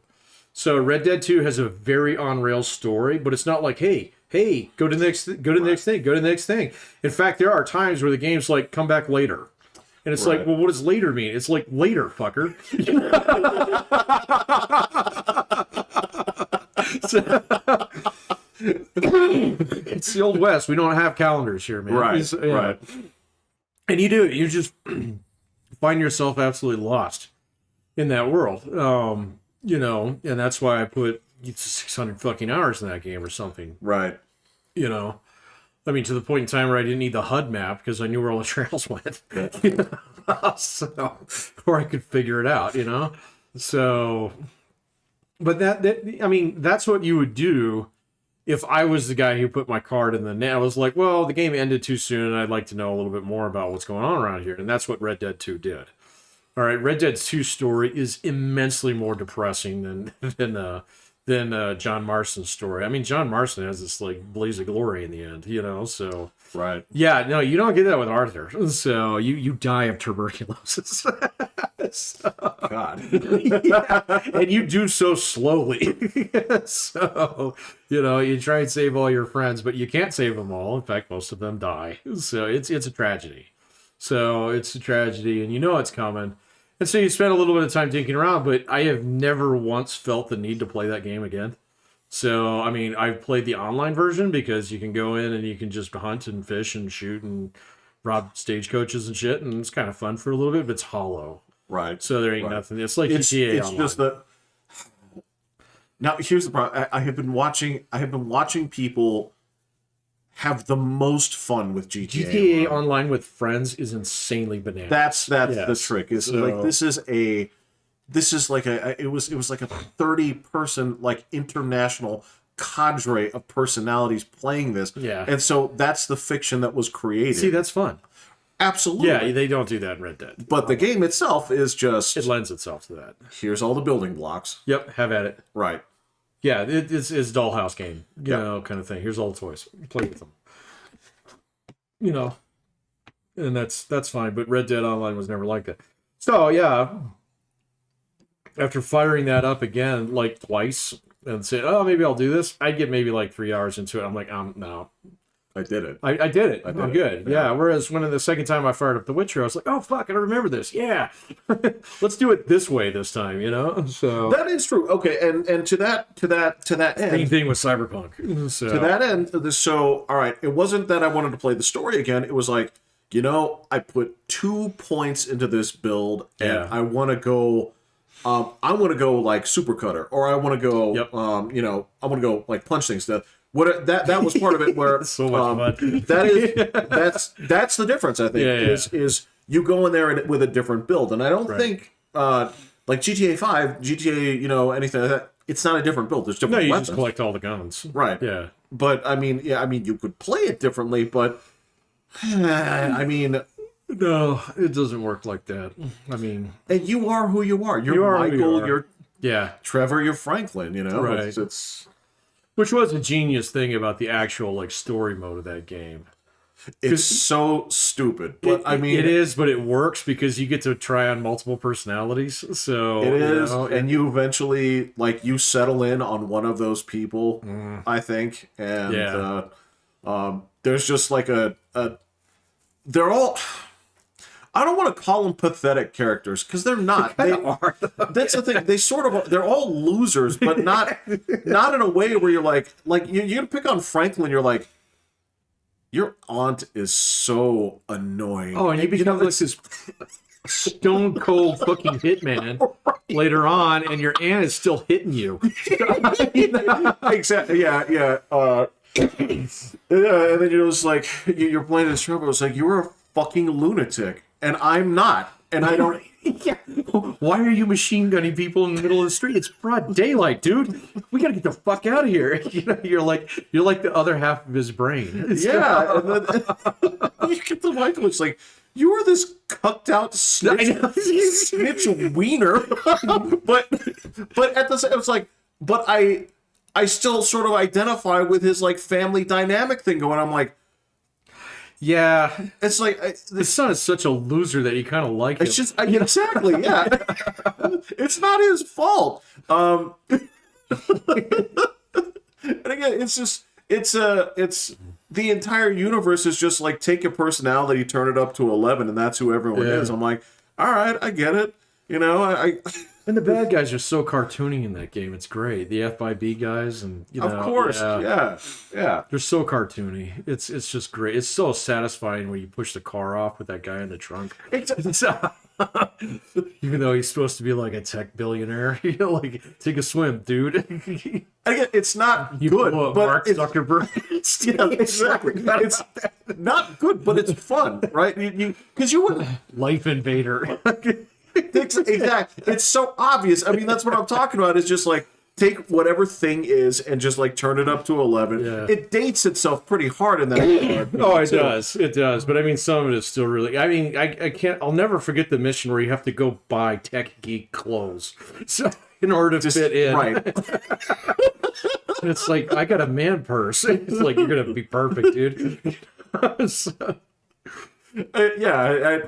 So Red Dead 2 has a very on-rails story, but it's not like, hey, go to the next thing, go to the next thing. In fact, there are times where the game's like, come back later. And it's like, well, what does later mean? It's like, later, fucker. It's the Old West. We don't have calendars here, man. Right, right. And you just find yourself absolutely lost in that world. And that's why I put 600 fucking hours in that game or something. Right. I mean, to the point in time where I didn't need the HUD map because I knew where all the trails went. So, or I could figure it out, So, but that's what you would do if I was the guy who put my card in the net. I was like, well, the game ended too soon, and I'd like to know a little bit more about what's going on around here. And that's what Red Dead 2 did. All right, Red Dead 2's story is immensely more depressing than John Marston's story. I mean, John Marston has this like blaze of glory in the end, So right, yeah, no, you don't get that with Arthur. So you die of tuberculosis. God, and you do so slowly. So you try and save all your friends, but you can't save them all. In fact, most of them die. So it's a tragedy. So it's a tragedy, and it's coming. And so you spend a little bit of time thinking around, but I have never once felt the need to play that game again. So, I mean, I've played the online version because you can go in and you can just hunt and fish and shoot and rob stagecoaches and shit, and it's kind of fun for a little bit, but it's hollow. Right. So there ain't nothing. It's like GTA It's online. just that. Now, here's the problem. I have been watching people have the most fun with GTA. GTA Online with friends is insanely bananas. That's the trick. It's like this is like it was like a 30-person like international cadre of personalities playing this. Yeah. And so that's the fiction that was created. See, that's fun. Absolutely. Yeah, they don't do that in Red Dead. But the game itself is just It lends itself to that. here's all the building blocks. Yep, have at it. Right. Yeah, it's dollhouse game, kind of thing. Here's all the toys. Play with them. And that's fine. But Red Dead Online was never like that. So yeah, after firing that up again like twice and saying, oh, maybe I'll do this, I'd get maybe like 3 hours into it. I'm like, no. I did it. I did it. I'm good. Yeah. Whereas when the second time I fired up The Witcher, I was like, oh fuck, I remember this. Yeah. Let's do it this way this time, So that is true. Okay, and to that end. Same thing with Cyberpunk. So To that end, all right, it wasn't that I wanted to play the story again. It was like, I put 2 points into this build, and I want to go. I want to go like super cutter, or I want to go. Yep. I want to go like punch things. That was part of it. Where so much fun. that's the difference. I think is you go in there with a different build, and I don't think like GTA 5, GTA, anything like that. It's not a different build. There's different weapons. Just collect all the guns. Right. Yeah. But I mean, you could play it differently, but I mean, no, it doesn't work like that. I mean, and you are who you are. You're Michael. You're Trevor. You're Franklin. Right. It's which was a genius thing about the actual like story mode of that game. It's so stupid, but I mean, it is, but it works because you get to try on multiple personalities. So it is, and you eventually you settle in on one of those people, I think, and there's just like they're all. I don't want to call them pathetic characters because they're not. They are. That's the thing. They sort of. They're all losers, but not in a way where you're like you're gonna pick on Franklin. You're like, your aunt is so annoying. Oh, and you become like this stone cold fucking hitman later on, and your aunt is still hitting you. Exactly. Yeah. And then you're just like you're playing this trouble. It's like you're a fucking lunatic. And I'm not. And I don't. Yeah. Why are you machine gunning people in the middle of the street? It's broad daylight, dude. We gotta get the fuck out of here. You're like the other half of his brain. Yeah. And then you get the Michael. It's like you are this cucked out snitch wiener. but at the same, it's like, but I still sort of identify with his like family dynamic thing going. I'm like, yeah, it's like the son is such a loser that you kind of like him. it's just exactly, yeah. It's not his fault. And again, it's just it's the entire universe is just like take your personality, turn it up to 11, and that's who everyone is. I'm like, all right, I get it. You know, I and the bad guys are so cartoony in that game. It's great. The FIB guys, and you know, of course, yeah. They're so cartoony. It's just great. It's so satisfying when you push the car off with that guy in the trunk. Even though he's supposed to be like a tech billionaire, you know, like take a swim, dude. Again, it's not You good, blow up but Mark Zuckerberg. yeah, exactly. It's not good, but it's fun, right? You because you wouldn't. Life Invader. Exactly. It's so obvious. I mean, that's what I'm talking about. Is just like take whatever thing is and just like turn it up to 11. Yeah. It dates itself pretty hard in that regard. Oh, it does. It does. But I mean, some of it is still really. I mean, I can't. I'll never forget the mission where you have to go buy tech geek clothes, so in order to fit in. Right. It's like I got a man purse. It's like you're gonna be perfect, dude. So, Yeah.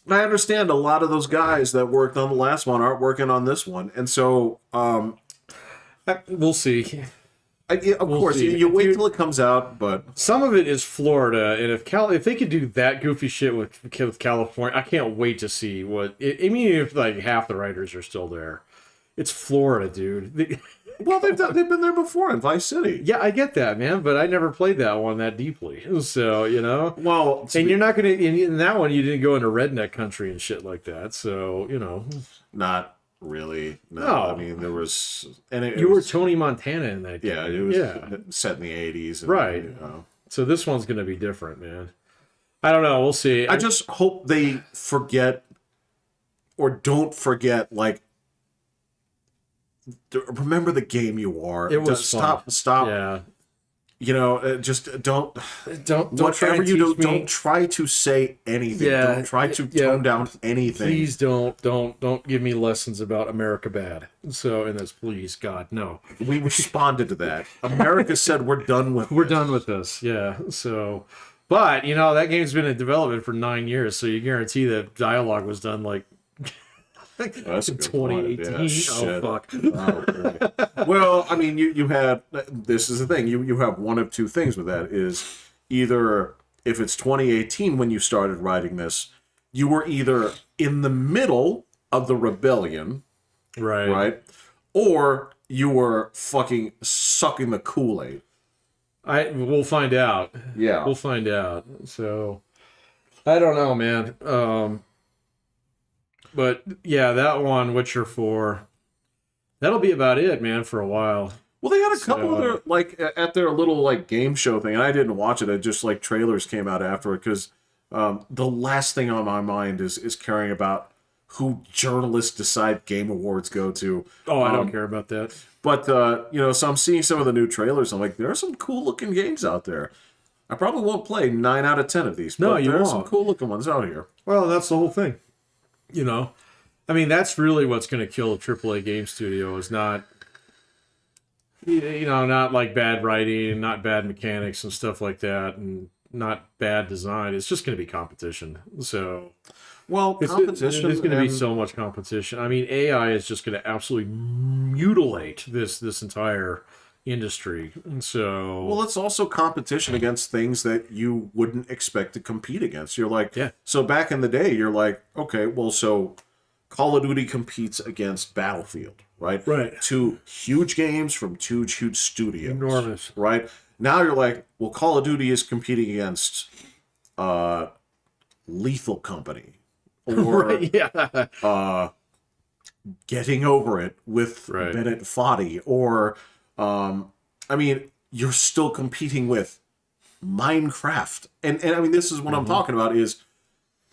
I understand a lot of those guys that worked on the last one aren't working on this one, and so we'll see. Of course, see. you wait till it comes out, but Some of it is Florida, and if they could do that goofy shit with California, I can't wait to see what. I mean, if like half the writers are still there, it's Florida, dude. well, they've been there before in Vice City. Yeah, I get that, man, but I never played that one that deeply. So, you know. Well, and you're not going to, in that one, you didn't go into redneck country and shit like that. So, you know. Not really. No. I mean, there was. And you were Tony Montana in that game. Yeah, it was set in the 80s. And, right. You know. So this one's going to be different, man. I don't know. We'll see. I just hope they forget or don't forget, like, remember the game you are. It was stop. Yeah. You know, just don't whatever you do. Don't try to say anything. Yeah, don't try to tone down anything. Please don't give me lessons about America bad. So in this, please, God, no. We responded to that. America said we're done with. We're done with this. Yeah. So, but you know that game's been in development for 9 years, so you guarantee that dialogue was done like. That's a good 2018. Yeah, shit. Oh fuck. Oh, well, I mean, you had this is the thing. You have one of two things with that is either if it's 2018 when you started writing this, you were either in the middle of the rebellion, right, or you were fucking sucking the Kool-Aid. We'll find out. Yeah, we'll find out. So I don't know, man. But yeah, that one, Witcher 4, that'll be about it, man, for a while. Well, they had a couple other, like, at their little, like, game show thing, and I didn't watch it. It just, like, trailers came out after it, because the last thing on my mind is caring about who journalists decide game awards go to. Oh, I don't care about that. But, you know, so I'm seeing some of the new trailers. I'm like, there are some cool-looking games out there. I probably won't play 9 out of 10 of these, no, but you there won't. are some cool-looking ones out here. Well, that's the whole thing. You know, I mean, that's really what's going to kill a AAA game studio is not, you know, not like bad writing and not bad mechanics and stuff like that and not bad design. It's just going to be competition. So, well, competition. There's going to be so much competition. I mean, AI is just going to absolutely mutilate this entire industry. And so, well, it's also competition against things that you wouldn't expect to compete against. You're like, yeah. So back in the day, you're like, okay, well, so Call of Duty competes against Battlefield, right? Right. Two huge games from two huge studios. Enormous. Right? Now you're like, well, Call of Duty is competing against Lethal Company. Or right, yeah. Getting Over It with right. Bennett Foddy. Or, I mean, you're still competing with Minecraft. And I mean, this is what I'm talking about is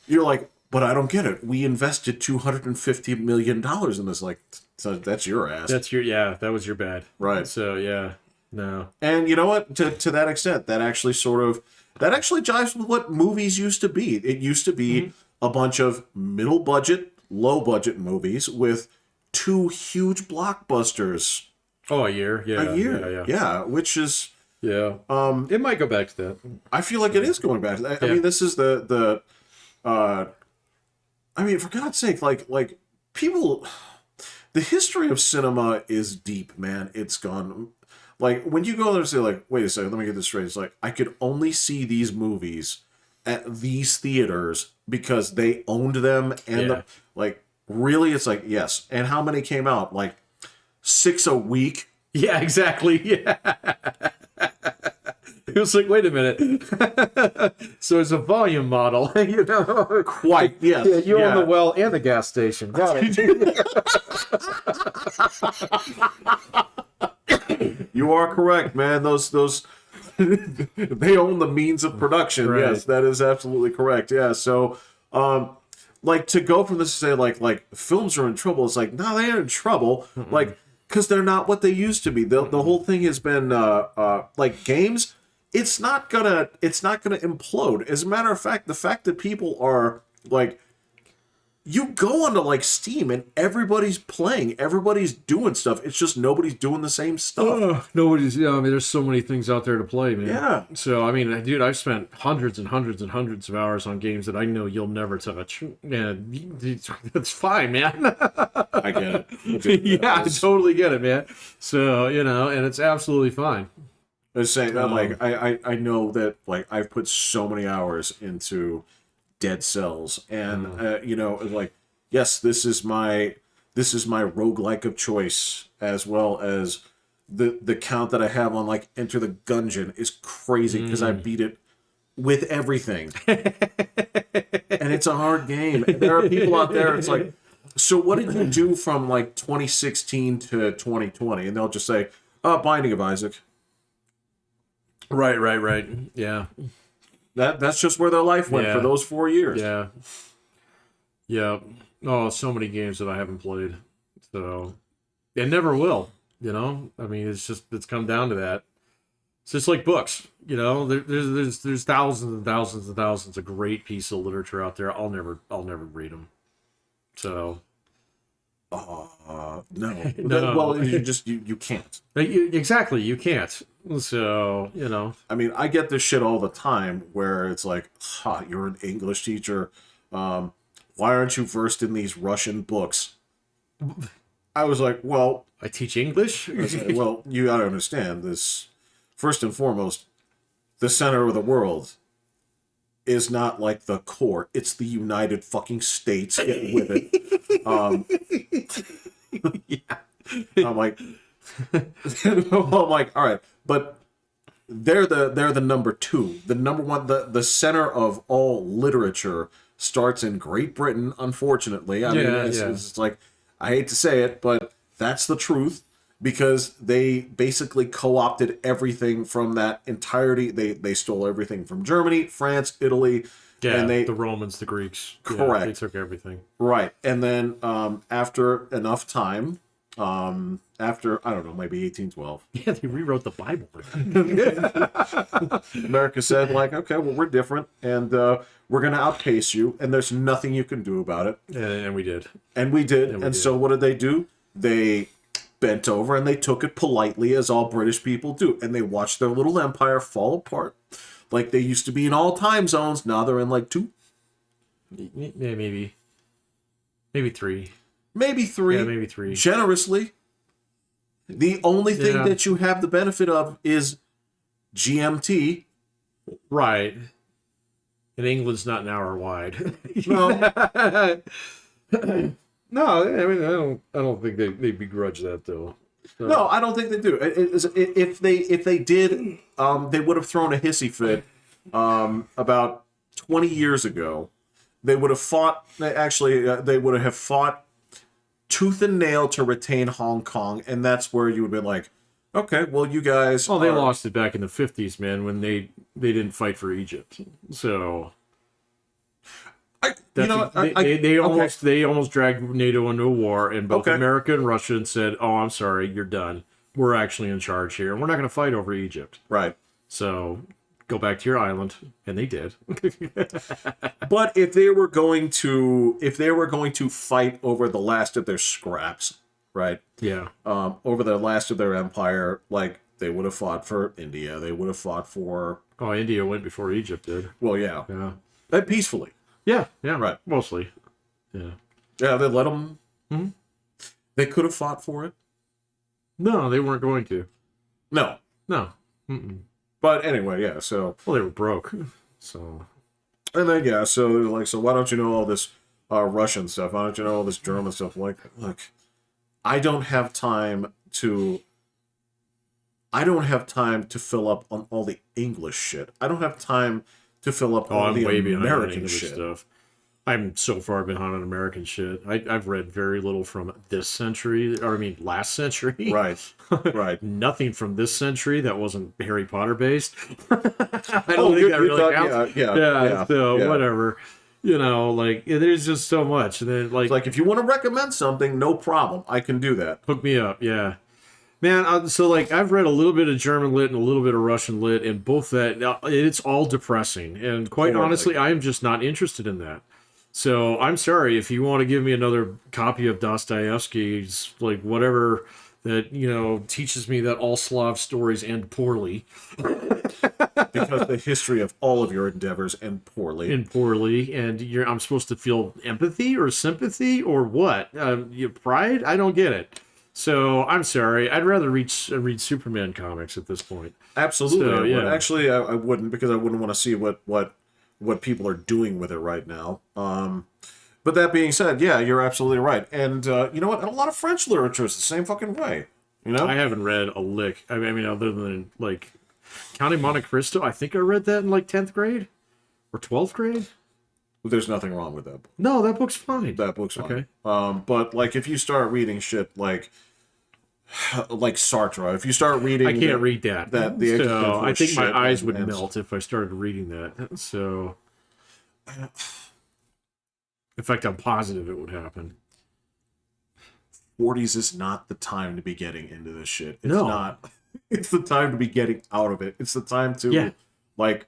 you're like, but I don't get it. We invested $250 million in this. Like, so that's your ass. That was your bad. Right. So, yeah, no. And you know what? To that extent, that actually jives with what movies used to be. It used to be a bunch of middle budget, low budget movies with two huge blockbusters Oh, a year? Yeah. A year. Yeah, which is... Yeah. It might go back to that. I feel like it is going back to that. I mean, this is I mean, for God's sake, like people... The history of cinema is deep, man. It's gone... Like, when you go there and say, like, wait a second, let me get this straight. It's like, I could only see these movies at these theaters because they owned them. And, like, really? It's like, yes. And how many came out? Like, 6 a week? Yeah, exactly. Yeah. It was like, wait a minute. So it's a volume model, you know? Quite, yes. Yeah, you own the well and the gas station. Got it. You are correct, man. Those they own the means of production. Right. Yes, that is absolutely correct. Yeah. So, like, to go from this to say like films are in trouble, it's like, no, they aren't in trouble. Mm-mm. Like, because they're not what they used to be. The whole thing has been like games. It's not gonna implode. As a matter of fact, the fact that people are like, you go onto like Steam and everybody's playing, everybody's doing stuff. It's just nobody's doing the same stuff. Nobody's. Yeah, I mean, there's so many things out there to play, man. Yeah. So I mean, dude, I've spent hundreds and hundreds and hundreds of hours on games that I know you'll never touch. And it's fine, man. I get it. Yeah, I totally get it, man. So you know, and it's absolutely fine. I was saying, like, I know that, like, I've put so many hours into Dead Cells, and you know, like, yes, this is my roguelike of choice, as well as the count that I have on like Enter the Gungeon is crazy because I beat it with everything, and it's a hard game. And there are people out there. It's like, so what did you do from like 2016 to 2020? And they'll just say, Binding of Isaac. Right. Yeah. That's just where their life went for those 4 years. Yeah. Oh, so many games that I haven't played. So, and never will, you know? I mean, it's come down to that. It's just like books, you know? There's thousands and thousands and thousands of great pieces of literature out there. I'll never read them. So... no. Well, you can't. Exactly, you can't. So, you know. I mean, I get this shit all the time where it's like, you're an English teacher. Why aren't you versed in these Russian books? I was like, well... I teach English? I was like, well, you gotta understand this. First and foremost, the center of the world is not like the core. It's the United fucking States. Get with it. Yeah. I'm like, all right, but they're the number two. The number one, the center of all literature starts in Great Britain. Unfortunately, I mean, it's like, I hate to say it, but that's the truth. Because they basically co-opted everything from that entirety. They stole everything from Germany, France, Italy. Yeah, and the Romans, the Greeks. Correct. Yeah, they took everything. Right. And then after enough time, after, I don't know, maybe 1812. Yeah, they rewrote the Bible. America said, like, okay, well, we're different, and we're going to outpace you, and there's nothing you can do about it. And we did. And we did. And so what did they do? They bent over and they took it politely, as all British people do, and they watched their little empire fall apart. Like, they used to be in all time zones. Now they're in like 2. Yeah, maybe 3. Maybe 3. Yeah, maybe 3. Generously. The only thing that you have the benefit of is GMT. Right. And England's not an hour wide. No. No, I mean, I don't think they begrudge that though. So. No, I don't think they do. If they did, they would have thrown a hissy fit about 20 years ago. They would have fought. Actually, they would have fought tooth and nail to retain Hong Kong, and that's where you would be like, okay, well, you guys. Oh, they lost it back in the 50s, man, when they didn't fight for Egypt. So. They almost dragged NATO into a war, and both America and Russia said, "Oh, I'm sorry, you're done. We're actually in charge here, and we're not going to fight over Egypt." Right. So go back to your island, and they did. But if they were going to fight over the last of their scraps, right? Yeah. Over the last of their empire, like they would have fought for India, they would have fought for. Oh, India went before Egypt did. Well, yeah, Yeah. peacefully. Yeah. Yeah. Right. Mostly. Yeah. Yeah, they let them. Hmm? They could have fought for it. No, they weren't going to. No. No. Mm-mm. But anyway, yeah. So. Well, they were broke. So. And then yeah, so they're like, so why don't you know all this Russian stuff? Why don't you know all this German stuff? Like, look, I don't have time to fill up on all the English shit. I don't have time to fill up all the American shit. Stuff. I'm so far behind on American shit. I've read very little from this century, or I mean, last century. Right, right. Nothing from this century that wasn't Harry Potter based. I don't think that really counts. Yeah. So whatever. You know, like there's just so much. And then it's like if you want to recommend something, no problem, I can do that. Hook me up. Yeah. Man, so like I've read a little bit of German lit and a little bit of Russian lit, and both that it's all depressing. And quite honestly, I am just not interested in that. So I'm sorry if you want to give me another copy of Dostoevsky's, like whatever that teaches me that all Slav stories end poorly. Because the history of all of your endeavors end poorly. And I'm supposed to feel empathy or sympathy or what? Pride? I don't get it. So I'm sorry. I'd rather read Superman comics at this point. Absolutely. So, yeah. Actually, I wouldn't, because I wouldn't want to see what people are doing with it right now. But that being said, yeah, you're absolutely right. And you know what? And a lot of French literature is the same fucking way. You know, I haven't read a lick. I mean, other than like Counting Monte Cristo. I think I read that in like 10th grade or 12th grade. There's nothing wrong with that book. No, that book's fine. That book's fine. Okay. But like if you start reading shit like Sartre, if you start reading, I can't read that. So I think my eyes would melt if I started reading that. So, in fact, I'm positive it would happen. 40s is not the time to be getting into this shit. It's not. It's the time to be getting out of it. It's the time to, like,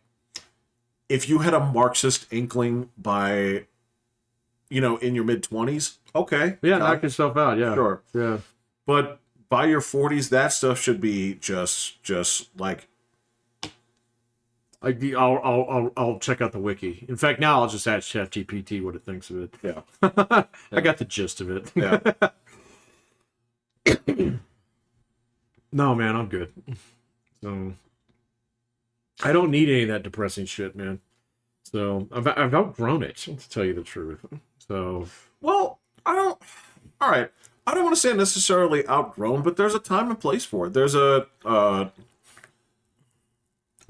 if you had a Marxist inkling by, in your mid-20s, okay. Yeah, knock yourself out, yeah. Sure. Yeah. But by your 40s, that stuff should be just like... I'll check out the wiki. In fact, now I'll just ask ChatGPT what it thinks of it. Yeah. I got the gist of it. Yeah. No, man, I'm good. So I don't need any of that depressing shit, man. So I've outgrown it, to tell you the truth. So well, all right. I don't want to say necessarily outgrown, but there's a time and place for it. There's a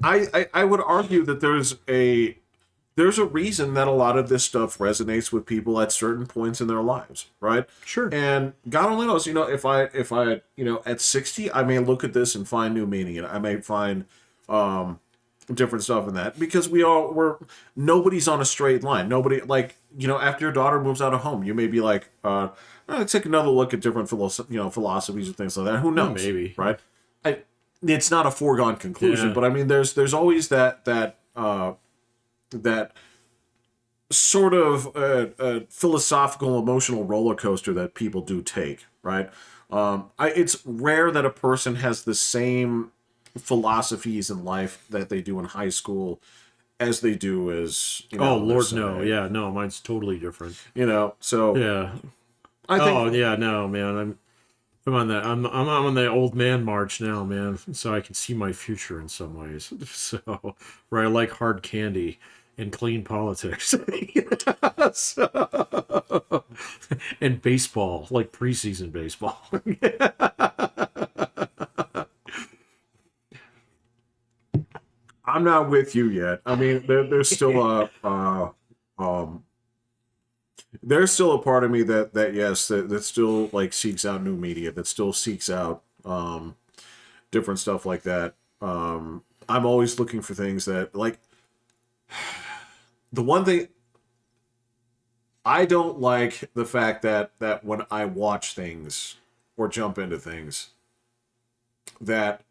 I would argue that there's a reason that a lot of this stuff resonates with people at certain points in their lives, right? Sure. And God only knows, if I at 60, I may look at this and find new meaning, and I may find different stuff in that, because nobody's on a straight line. Nobody, like, after your daughter moves out of home, you may be like, take another look at different philosophies and things like that. Who knows? Maybe. Right? It's not a foregone conclusion, but I mean, there's always that sort of philosophical, emotional roller coaster that people do take, right? It's rare that a person has the same philosophies in life that they do in high school as they do as oh Lord, no, yeah, no, mine's totally different. So yeah, I think. Oh yeah, no, man, I'm on that. I'm on the old man march now, man. So I can see my future in some ways. So where I like hard candy and clean politics, and baseball, like preseason baseball. I'm not with you yet. I mean, there's still there's still a part of me that still like seeks out new media, that still seeks out different stuff like that. I'm always looking for things that, like, the one thing I don't like, the fact that when I watch things or jump into things, that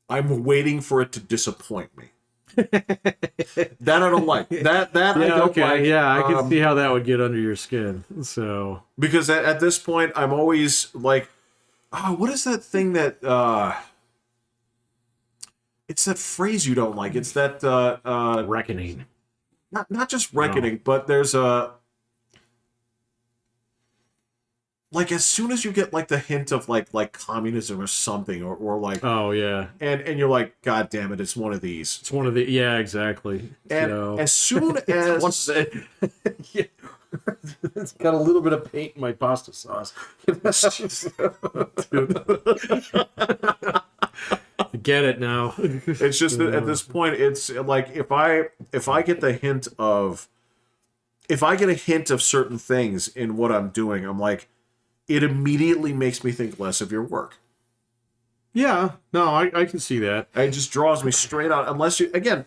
I'm waiting for it to disappoint me. That I don't like. That I don't like. Yeah, I can see how that would get under your skin. So because at this point, I'm always like, oh, what is that thing that? It's that phrase you don't like. It's that reckoning. Not just reckoning, but there's a. Like as soon as you get like the hint of like communism or something or like oh yeah and you're like, God damn it, it's one of these. It's one of the exactly. And so, as soon as yeah. It's got a little bit of paint in my pasta sauce. Get it now. It's just that at this point it's like if I get the hint of if I get a hint of certain things in what I'm doing, I'm like, it immediately makes me think less of your work. Yeah, no, I can see that. It just draws me straight out. Unless you, again,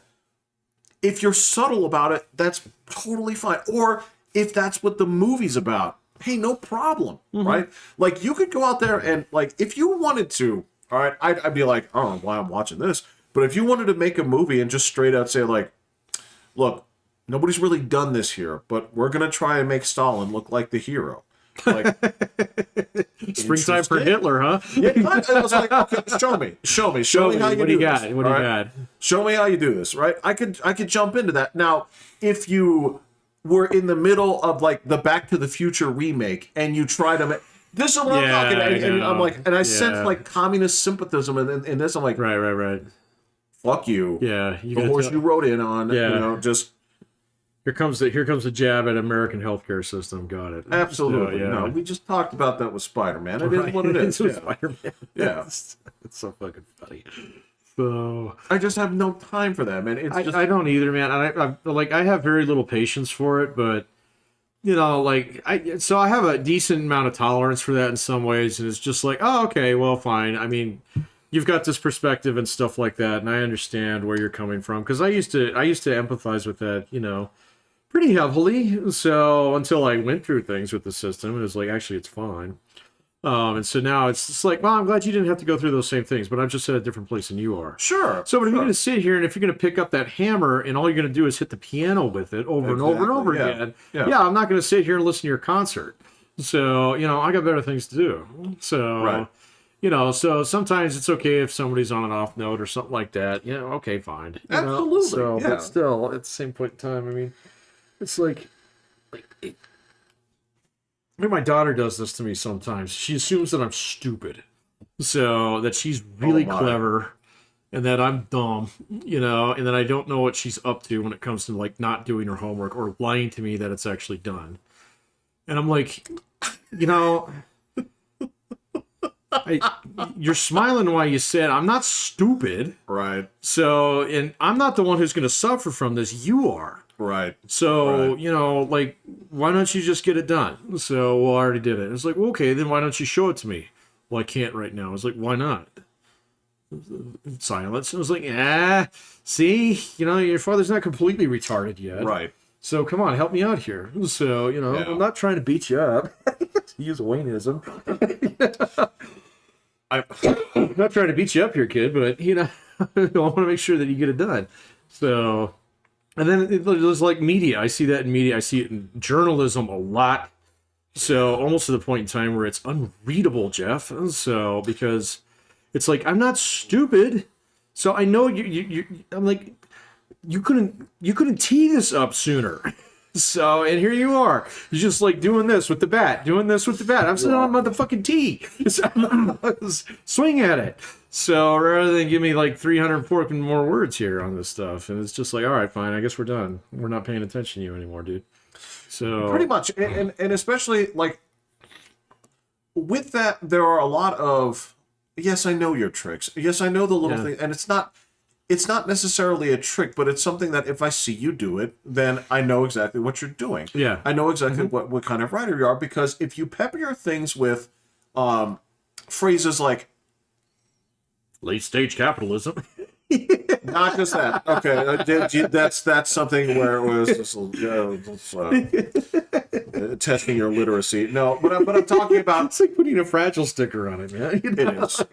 if you're subtle about it, that's totally fine. Or if that's what the movie's about, hey, no problem, right? Like you could go out there and like, if you wanted to, all right, I'd be like, I don't know why I'm watching this. But if you wanted to make a movie and just straight out say like, look, nobody's really done this here, but we're going to try and make Stalin look like the hero. Like springtime for Hitler, huh? Yeah, I was like, okay, show me how you what do you got. this. What do you got? Show me how you do this, right? I could jump into that. Now, if you were in the middle of like the Back to the Future remake and you try to make this is what I'm talking, and I'm like, and I sense like communist sympathism in this. I'm like, right. Fuck you. Yeah, the horse you rode in on. Yeah. You know, just. Here comes the jab at American healthcare system. Got it. Absolutely. So, yeah. No, we just talked about that with Spiderman. It is what it is. It's Spiderman. Yeah. It's so fucking funny. So I just have no time for that, man. It's just... I don't either, man. I have very little patience for it, but you know, like I have a decent amount of tolerance for that in some ways, and it's just like, oh, okay, well, fine. I mean, you've got this perspective and stuff like that, and I understand where you're coming from because I used to empathize with that, you know, pretty heavily. So until I went through things with the system, it was like, actually, it's fine. And so now it's just like, well, I'm glad you didn't have to go through those same things, but I'm just at a different place than you are. Sure. So but if you're going to sit here and if you're going to pick up that hammer and all you're going to do is hit the piano with it over and over and over again, I'm not going to sit here and listen to your concert. So, you know, I got better things to do. So, you know, so sometimes it's okay if somebody's on an off note or something like that. Yeah, okay, fine. Absolutely. So, but still, at the same point in time, I mean, it's like I mean, my daughter does this to me sometimes. She assumes that I'm stupid, so that she's really clever, and that I'm dumb, you know, and that I don't know what she's up to when it comes to like not doing her homework or lying to me that it's actually done. And I'm like, you know, you're smiling while you said I'm not stupid, right? So, and I'm not the one who's going to suffer from this. You are. Right. So, you know, like, why don't you just get it done? So, well, I already did it. It's like, well, okay, then why don't you show it to me? Well, I can't right now. I was like, why not? Silence. I was like, see, you know, your father's not completely retarded yet. Right. So, come on, help me out here. So, you know, I'm not trying to beat you up. Use Wayneism. I'm not trying to beat you up here, kid, but, you know, I want to make sure that you get it done. So... And then it was like media. I see that in media. I see it in journalism a lot. So almost to the point in time where it's unreadable, Jeff. So because it's like, I'm not stupid. So I know I'm like, you couldn't tee this up sooner. So, and here you are. You're just like doing this with the bat. I'm sitting on the fucking tee. Swing at it. So rather than give me like 340 more words here on this stuff, and it's just like, all right, fine, I guess we're done. We're not paying attention to you anymore, dude. So pretty much, and especially like with that, there are a lot of yes, I know your tricks. Yes, I know the little thing, and it's not necessarily a trick, but it's something that if I see you do it, then I know exactly what you're doing. Yeah, I know exactly what kind of writer you are because if you pepper your things with phrases like late stage capitalism. Not just that. Okay, that's something where it was just, testing your literacy. No, but I'm talking about. It's like putting a fragile sticker on it, man. It is.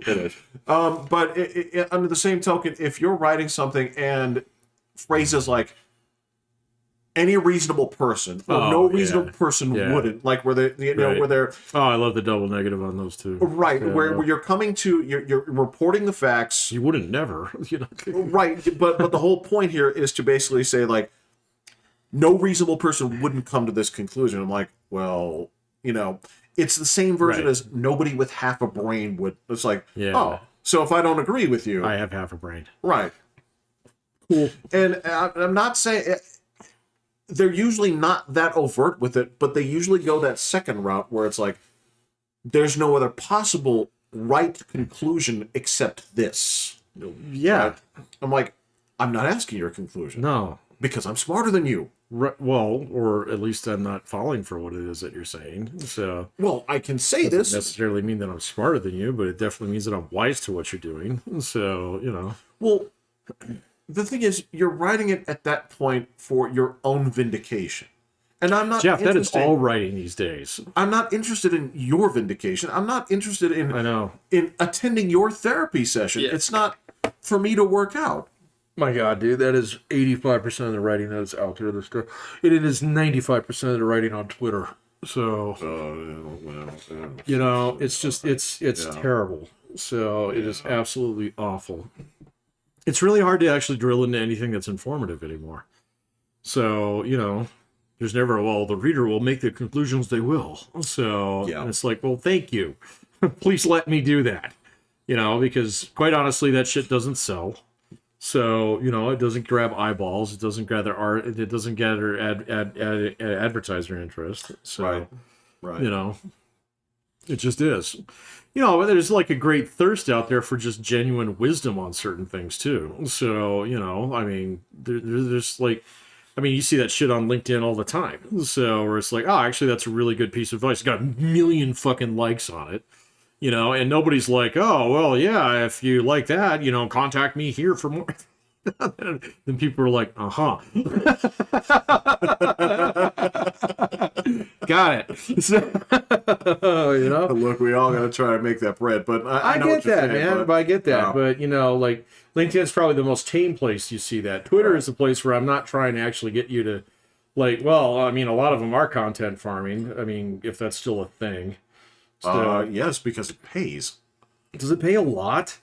It is. But under the same token, if you're writing something and phrases like any reasonable person or no reasonable person wouldn't, like where they where they're I love the double negative on those too. Right, where you're coming to you're reporting the facts. You wouldn't never, Right, but the whole point here is to basically say like no reasonable person wouldn't come to this conclusion. I'm like, well, it's the same version as nobody with half a brain would. It's like, oh, so if I don't agree with you, I have half a brain. Right. Cool. And I'm not saying they're usually not that overt with it, but they usually go that second route where it's like, there's no other possible right conclusion except this. Yeah. Right? I'm like, I'm not asking your conclusion. No. Because I'm smarter than you. Right, well, or at least I'm not falling for what it is that you're saying. So, well, I can say this. Doesn't necessarily mean that I'm smarter than you, but it definitely means that I'm wise to what you're doing. So, Well, the thing is, you're writing it at that point for your own vindication. And I'm not Jeff, that is all writing these days. I'm not interested in your vindication. I'm not interested in in attending your therapy session. Yeah. It's not for me to work out. My God, dude, that is 85% of the writing that is out there. And it is 95% of the writing on Twitter. So, it's just, it's terrible. So it is absolutely awful. It's really hard to actually drill into anything that's informative anymore. So, there's never, the reader will make the conclusions they will. So and it's like, well, thank you. Please let me do that. Because quite honestly, that shit doesn't sell. So, it doesn't grab eyeballs. It doesn't gather art. It doesn't gather advertiser interest. So, right. It just is. There's like a great thirst out there for just genuine wisdom on certain things too. So, there's like, you see that shit on LinkedIn all the time. So, where it's like, oh, actually, that's a really good piece of advice. It's got a million fucking likes on it. And nobody's like, oh, well, yeah, if you like that, contact me here for more. Then people are like, got it. So, Look, we all got to try to make that bread, but I know get that, man. But I get that. But, like, LinkedIn's probably the most tame place you see that. Twitter is a place where I'm not trying to actually get you to, like, well, a lot of them are content farming. If that's still a thing. So, yes, because it pays. Does it pay a lot?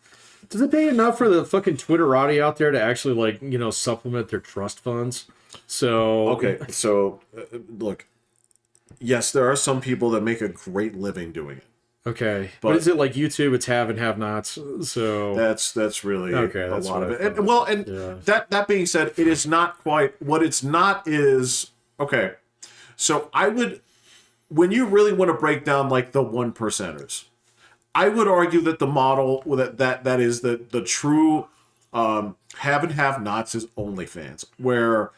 Does it pay enough for the fucking Twitterati out there to actually, like, supplement their trust funds? So... Okay, so, look. Yes, there are some people that make a great living doing it. Okay. But is it like YouTube? It's have and have-nots, so... That's really a lot of it. That being said, it is not quite... What it's not is... Okay, so I would... When you really want to break down, like, the one percenters, I would argue that the model that is the true have and have-nots is OnlyFans, where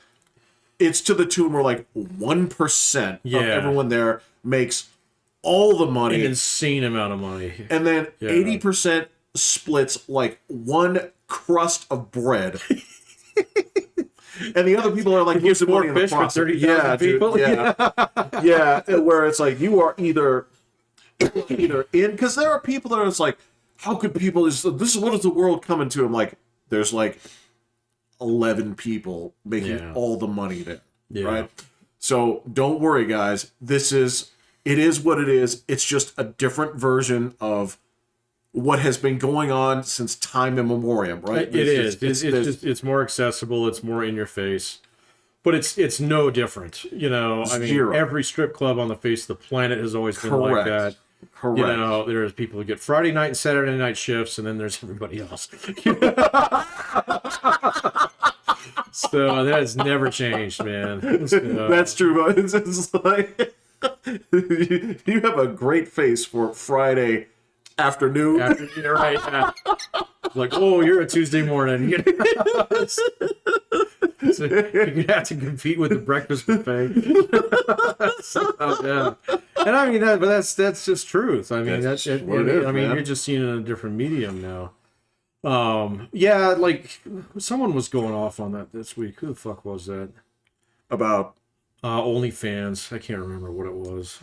it's to the tune where, like, 1% of everyone there makes all the money. An insane amount of money. And then 80% splits, like, one crust of bread. And the other people are like, here's the money in the process. For 30,000 people. Yeah, where it's like you are either in, because there are people that are just like, how could people? This is what is the world coming to? I'm like, there's like 11 people making all the money there, right? So don't worry, guys. It is what it is. It's just a different version of what has been going on since time immemorial, right? It's more accessible. It's more in your face, but it's no different. Every strip club on the face of the planet has always been like that. Correct. There's people who get Friday night and Saturday night shifts, and then there's everybody else. So that has never changed, man. That's true. It's like you have a great face for Friday afternoon. You're right. Yeah. Like, oh, you're a Tuesday morning. So you have to compete with the breakfast buffet. And but that's just truth. That's what it is. You're just seeing it in a different medium now. Like someone was going off on that this week. Who the fuck was that? About OnlyFans. I can't remember what it was.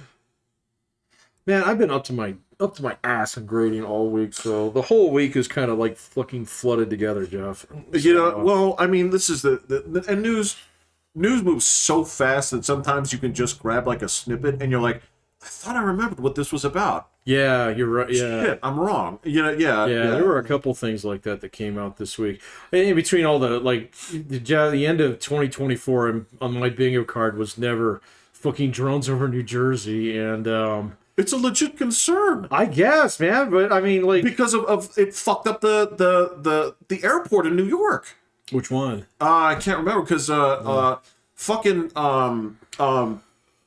Man, I've been up to my ass in grading all week, so the whole week is kind of like fucking flooded together, Jeff. You know, well, I mean, this is and news moves so fast that sometimes you can just grab like a snippet and you're like, I thought I remembered what this was about. Yeah, you're right. Yeah, shit, I'm wrong. You know, yeah. There were a couple things like that came out this week. In between all the the end of 2024 on my bingo card was never fucking drones over New Jersey, and it's a legit concern, I guess, man. But I mean, like, because of it fucked up the airport in New York. Which one? I can't remember because fucking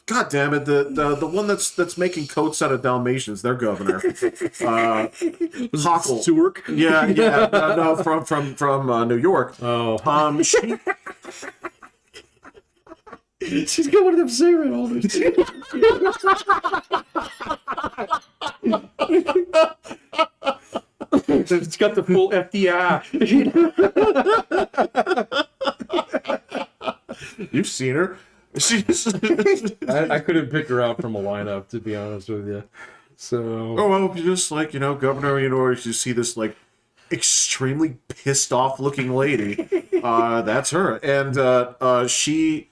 God damn it, the one that's making coats out of Dalmatians, their governor, Hochul. Stewart? Yeah, no, from New York. Oh, she's got one of them cigarette holders. It's got the full FDI. You've seen her. I couldn't pick her out from a lineup, to be honest with you. So, well, just like, Governor, you see this like extremely pissed off looking lady. That's her, and she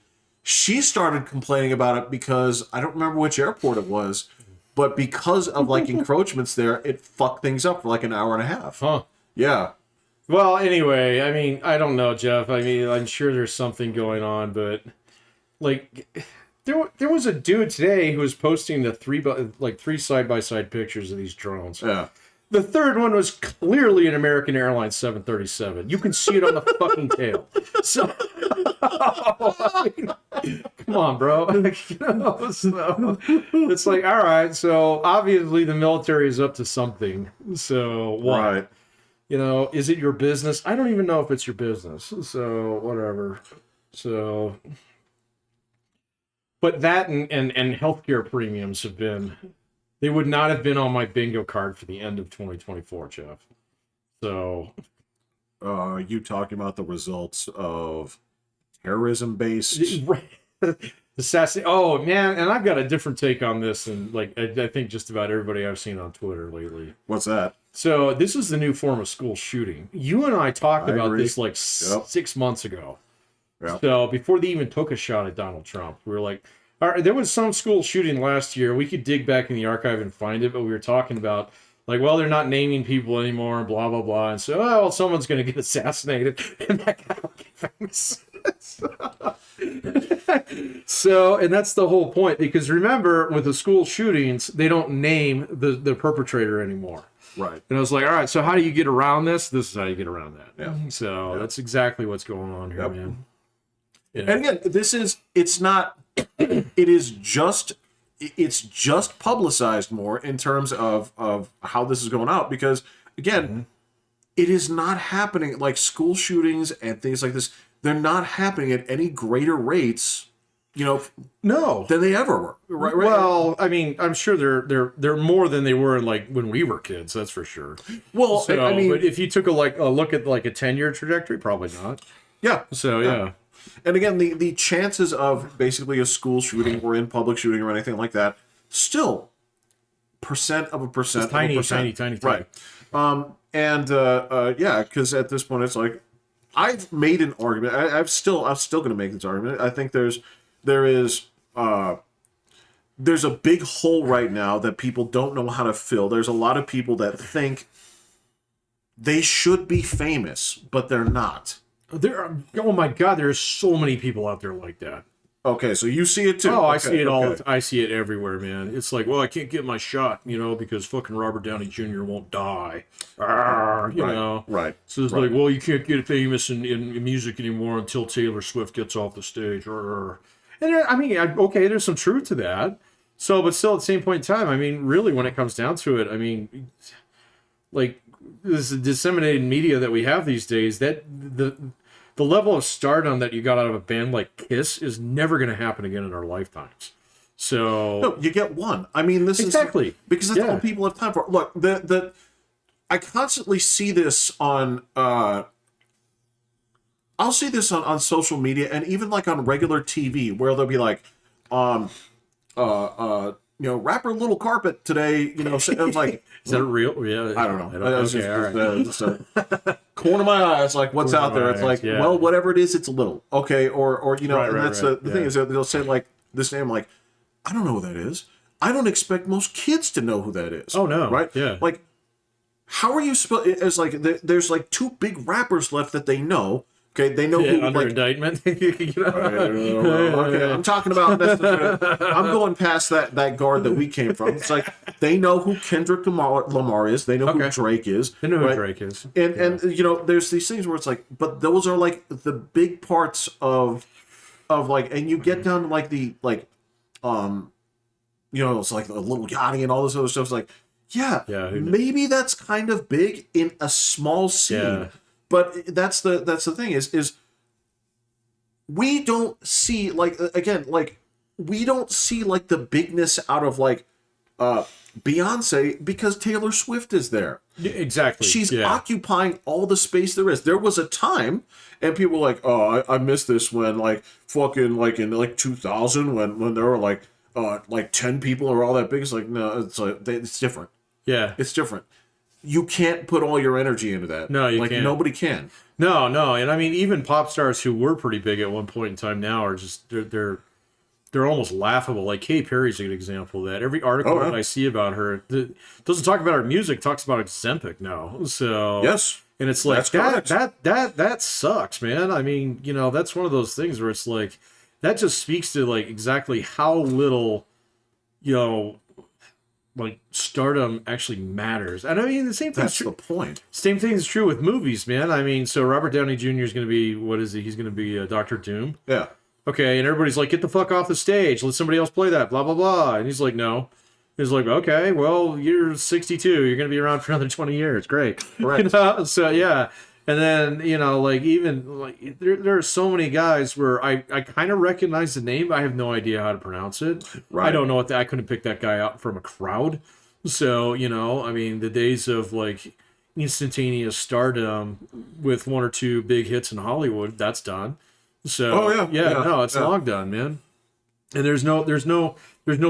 started complaining about it because I don't remember which airport it was, but because of like encroachments there, it fucked things up for like an hour and a half. Huh? Yeah. Well, anyway, I mean, I don't know, Jeff. I mean, I'm sure there's something going on, but like, there was a dude today who was posting the three side-by-side pictures of these drones. Yeah. The third one was clearly an American Airlines 737. You can see it on the fucking tail. So, I mean, come on, bro. So, it's like, all right. So obviously the military is up to something. So what? Right. Is it your business? I don't even know if it's your business. So whatever. So, but that and healthcare premiums have been. They would not have been on my bingo card for the end of 2024, Jeff. So, you talking about the results of terrorism-based assassin? Oh man, and I've got a different take on this, and like I think just about everybody I've seen on Twitter lately. What's that? So this is the new form of school shooting. You and I talked about agree. this like 6 months ago. Yep. So before they even took a shot at Donald Trump, we were like, all right, there was some school shooting last year. We could dig back in the archive and find it, but we were talking about, like, well, they're not naming people anymore, and blah, blah, blah. And so, well, someone's going to get assassinated, and that guy will get famous. So, and that's the whole point, because remember, with the school shootings, they don't name the perpetrator anymore. Right. And I was like, all right, so how do you get around this? This is how you get around that. Yeah. So that's exactly what's going on here, man. Yeah. And again, it's just publicized more in terms of how this is going out, because again, it is not happening like school shootings and things like this. They're not happening at any greater rates, no, than they ever were. Right? Well, I mean, I'm sure they're more than they were like when we were kids. That's for sure. Well, so, I mean, but if you took a look at like a 10-year trajectory, probably not. Yeah. So yeah. And again, the chances of basically a school shooting or in public shooting or anything like that, still percent of a percent. It's tiny, tiny. Right. Because at this point it's like, I've made an argument. I'm still going to make this argument. I think there's a big hole right now that people don't know how to fill. There's a lot of people that think they should be famous, but they're not. Oh my God, there's so many people out there like that. Okay, so you see it too. Oh, okay, I see it all. I see it everywhere, man. It's like, well, I can't get my shot, because fucking Robert Downey Jr. won't die. You know. Right. So it's like, well, you can't get famous in music anymore until Taylor Swift gets off the stage. And okay, there's some truth to that. So, but still, at the same point in time, I mean, really, when it comes down to it, I mean, like this disseminated media that we have these days, that the level of stardom that you got out of a band like Kiss is never going to happen again in our lifetimes. So no, you get one. I mean, this exactly. is because that's all people have time for. Look, I constantly see this on. I'll see this on social media and even like on regular TV, where they'll be like, rapper Little Carpet today, so it was like, is that real? Yeah, I don't know. It's okay, just a corner of my eye. It's like, what's out there? It's like, well, whatever it is, it's little. Okay. Or and that's the thing is that they'll say like this name, like, I don't know who that is. I don't expect most kids to know who that is. Oh no. Right? Yeah. Like, how are you it's like there's like 2 big rappers left that they know. Okay, they know who under like, indictment. Okay, I'm talking about I'm going past that guard that we came from. It's like they know who Kendrick Lamar is. They know who Drake is. They know who Drake is. And there's these things where it's like, but those are like the big parts of like, and you get down to like the like, it's like a Little Yachty and all this other stuff. It's like, maybe that's kind of big in a small scene. Yeah. But that's the thing is we don't see like, again, like we don't see like the bigness out of like Beyonce because Taylor Swift is there. Exactly. She's occupying all the space there is. There was a time and people were like, oh, I missed this when like fucking like in like 2000 when there were like 10 people or all that big. It's like, no, it's different. Yeah. It's different. You can't put all your energy into that. No, you can't. Nobody can. No, and I mean, even pop stars who were pretty big at one point in time now are just they're almost laughable. Like Katy Perry's a good example of that. Every article that I see about her doesn't talk about her music, talks about Ozempic now. So yes, and it's like that sucks, man. I mean, that's one of those things where it's like that just speaks to like exactly how little, like stardom actually matters. And I mean the same thing. That's the point. Same thing is true with movies, man. I mean, so Robert Downey Jr. is going to be, what is he? He's going to be Dr. Doom. Yeah. Okay, and everybody's like, get the fuck off the stage. Let somebody else play that, blah, blah, blah. And he's like, no. He's like, okay, well, you're 62. You're going to be around for another 20 years. Great. Right. So, yeah. And then, like, even, like, there are so many guys where I kind of recognize the name, but I have no idea how to pronounce it. Right. I don't know I couldn't pick that guy out from a crowd. So, I mean, the days of, like, instantaneous stardom with 1 or 2 big hits in Hollywood, that's done. So, it's long done, man. And there's no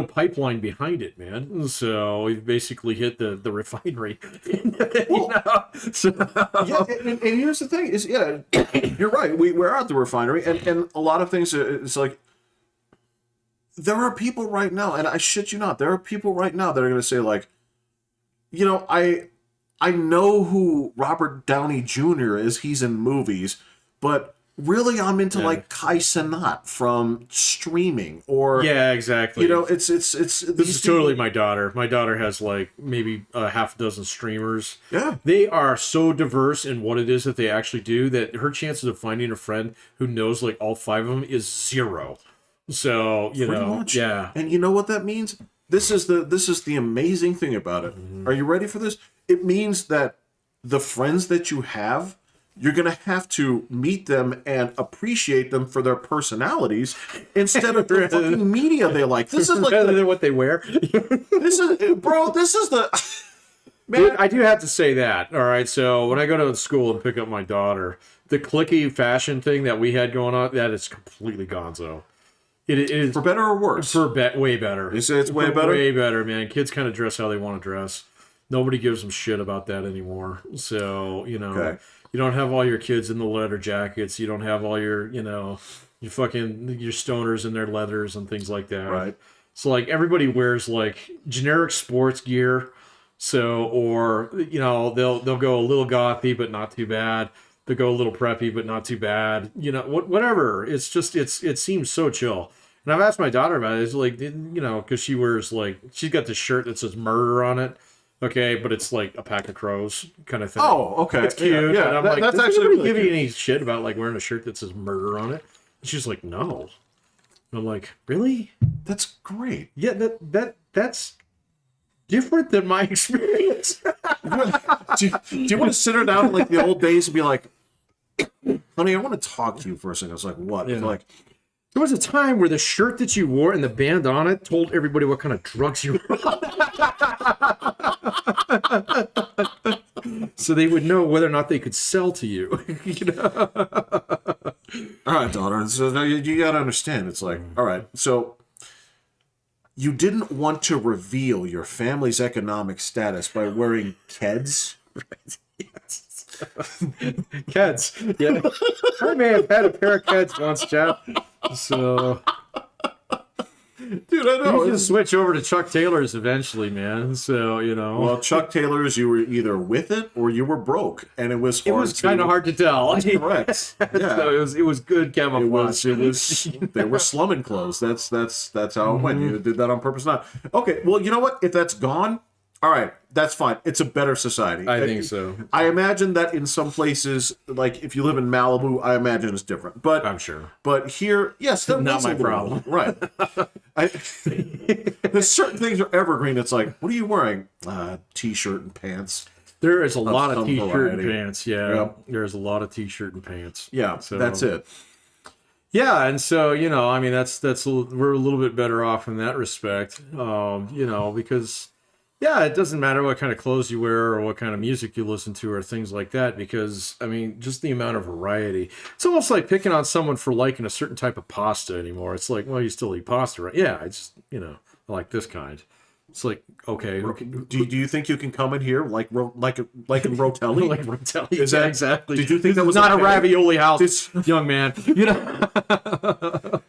pipeline behind it, man. So we've basically hit the refinery. So, and here's the thing is, you're right. We're at the refinery, and a lot of things. It's like there are people right now, and I shit you not, there are people right now that are going to say like, I know who Robert Downey Jr. is. He's in movies, but really, I'm into like Kai Cenat from streaming, or exactly. It's this is totally my daughter. My daughter has like maybe a half dozen streamers. Yeah, they are so diverse in what it is that they actually do that her chances of finding a friend who knows like all 5 of them is 0. So Pretty much. And you know what that means? This is the amazing thing about it. Mm-hmm. Are you ready for this? It means that the friends that you have, you're going to have to meet them and appreciate them for their personalities instead of the fucking media they like. This is like rather than what they wear. This is the... Man, dude, I do have to say that. All right, so when I go to school and pick up my daughter, the clicky fashion thing that we had going on, that is completely gonzo. It is for better or worse? Way better. You say it's way better? Way better, man. Kids kind of dress how they want to dress. Nobody gives them shit about that anymore. So, Okay. You don't have all your kids in the leather jackets. You don't have all your, your stoners in their leathers and things like that. Right. So, like, everybody wears, like, generic sports gear. So, or, they'll go a little gothy, but not too bad. They'll go a little preppy, but not too bad. Whatever. It's just, it seems so chill. And I've asked my daughter about it. It's like, because she wears, like, she's got this shirt that says murder on it. Okay, but it's like a pack of crows kind of thing. Oh, okay. It's cute. Yeah, and I'm like, that's does actually anybody really give you any shit about like wearing a shirt that says murder on it? And she's like, no. And I'm like, really? That's great. Yeah, that's different than my experience. do you want to sit her down like the old days and be like, honey, I want to talk to you for a second. I was like, what? Yeah. Like, there was a time where the shirt that you wore and the band on it told everybody what kind of drugs you were on. So they would know whether or not they could sell to you. All right, daughter. So you got to understand. It's like, all right. So you didn't want to reveal your family's economic status by wearing Keds. Yes. Keds. Yeah. I may have had a pair of Keds once, Jeff. So, dude, I know. You can switch over to Chuck Taylor's eventually, man. So, you know. Well, Chuck Taylor's, you were either with it or you were broke, and it was hard. It was kind of hard to tell. That's correct. Yeah. So it was good camouflage. It was they were slumming clothes. That's how it went. You did that on purpose, not. Okay, well, you know what? If that's gone, all right, that's fine. It's a better society. I think so. I imagine that in some places, like if you live in Malibu, I imagine it's different. But I'm sure. But here, yes, that not was my a little, problem. Right. There's certain things are evergreen. It's like, what are you wearing? T-shirt and pants. There is a lot of T-shirt variety. and pants. Yeah, Yep. There's a lot of T-shirt and pants. Yeah, so that's it. Yeah, and so you know, I mean, we're a little bit better off in that respect. You know, because. Yeah, it doesn't matter what kind of clothes you wear or what kind of music you listen to or things like that because, I mean, just the amount of variety. It's almost like picking on someone for liking a certain type of pasta anymore. It's like, well, you still eat pasta, right? Yeah, it's, you know, I like this kind. It's like, okay. Do you think you can come in here like in Rotelli? Like Rotelli. Is that exactly? Did you think that was not okay? a ravioli house, young man? You know.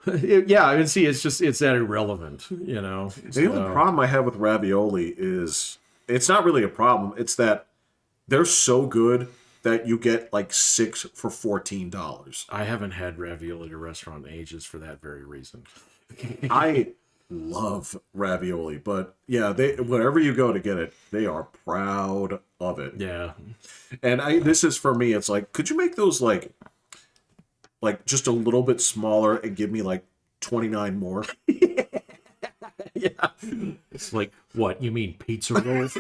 Yeah, I mean, see, it's that irrelevant, you know. The only problem I have with ravioli is it's not really a problem. It's that they're so good that you get like 6 for $14. I haven't had ravioli at a restaurant in ages for that very reason. I love ravioli, but yeah, wherever you go to get it, they are proud of it. Yeah. And this is for me, it's like, could you make those like just a little bit smaller and give me like 29 more? Yeah. It's like, what, you mean pizza rolls?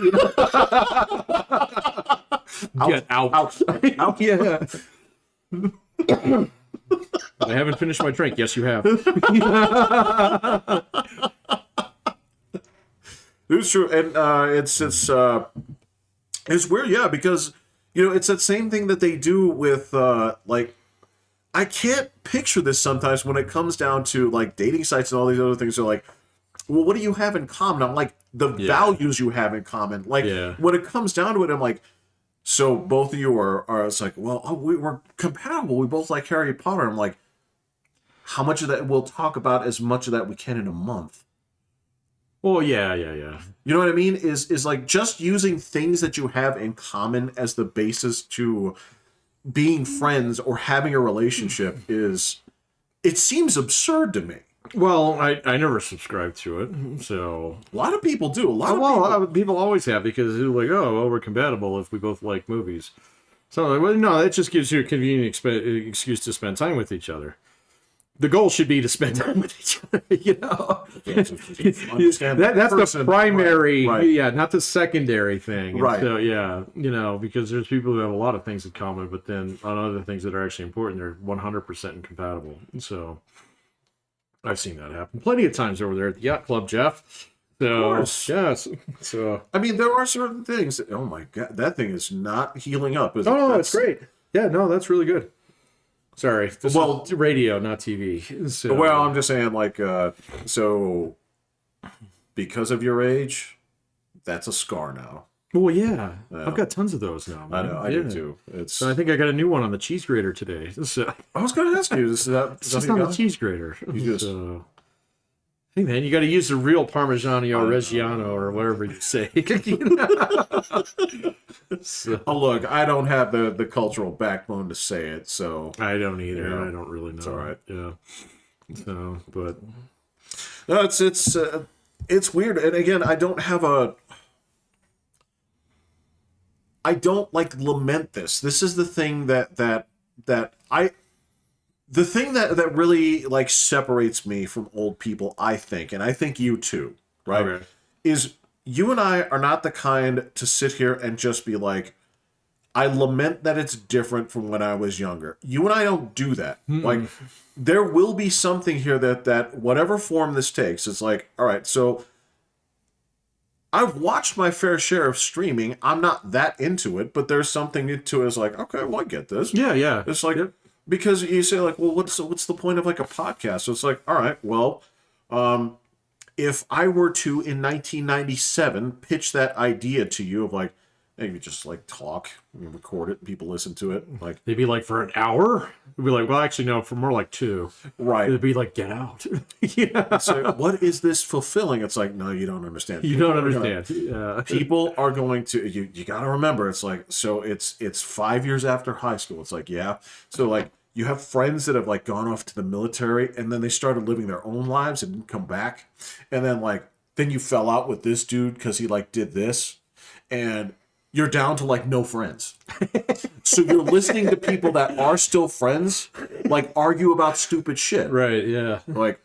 Get out. Out. Yeah. I haven't finished my drink. Yes, you have. It's true. And it's weird, yeah, because, you know, it's that same thing that they do with, like, I can't picture this sometimes when it comes down to like dating sites and all these other things. They're like, well, what do you have in common? I'm like, the values you have in common. Like, when it comes down to it, I'm like, so both of you are it's like, well, we're compatible. We both like Harry Potter. I'm like, how much of that? We'll talk about as much of that we can in a month. Well, yeah. You know what I mean? Is like just using things that you have in common as the basis to being friends or having a relationship it seems absurd to me. Well, I never subscribed to it, so a lot of people do. A lot of people always have because they're like, oh, well, we're compatible if we both like movies. So, well, no, that just gives you a convenient excuse to spend time with each other. The goal should be to spend time with each other, you know. That's the primary, right. Not the secondary thing. Right. So, yeah, you know, because there's people who have a lot of things in common, but then on other things that are actually important, they're 100% incompatible. So, I've seen that happen plenty of times over there at the yacht club, Jeff. So, of course. Yes. So, I mean, there are certain things. Oh my God, that thing is not healing up. Is it? No, it's great. Yeah, no, that's really good. Sorry. This is radio, not TV. So, well, I'm just saying, like, so because of your age, that's a scar now. Well, yeah. I've got tons of those now, man. I know, I do too. So I think I got a new one on the cheese grater today. So, I was going to ask you, is that it's just not a cheese grater. You just... Hey, man, you got to use the real Parmigiano Reggiano or whatever you say. So, look, I don't have the cultural backbone to say it, so... I don't either. Yeah. I don't really know. It's all right. Yeah. So, but... No, it's weird. And again, I don't like lament this. This is the thing that really like separates me from old people, I think, and I think you too, right? Okay. Is you and I are not the kind to sit here and just be like, I lament that it's different from when I was younger. You and I don't do that. Mm-mm. Like, there will be something here that whatever form this takes, it's like, all right, so I've watched my fair share of streaming. I'm not that into it, but there's something into it. It's like, okay, well, I get this. Yeah. It's like, because you say like, well, what's the point of like a podcast? So it's like, all right, well, if I were to, in 1997, pitch that idea to you of like, maybe just like talk, record it, people listen to it. Like they'd be like, for an hour? It'd be like, well, actually, no, for more like 2. Right. It'd be like, get out. Yeah. So what is this fulfilling? It's like, no, you don't understand. You don't understand. Yeah. People are going to, you got to remember, it's like, so it's 5 years after high school. It's like, yeah. So like, you have friends that have like gone off to the military and then they started living their own lives and didn't come back. And then like, then you fell out with this dude because he like did this. And you're down to like no friends. So you're listening to people that are still friends, like argue about stupid shit. Right, yeah. Like,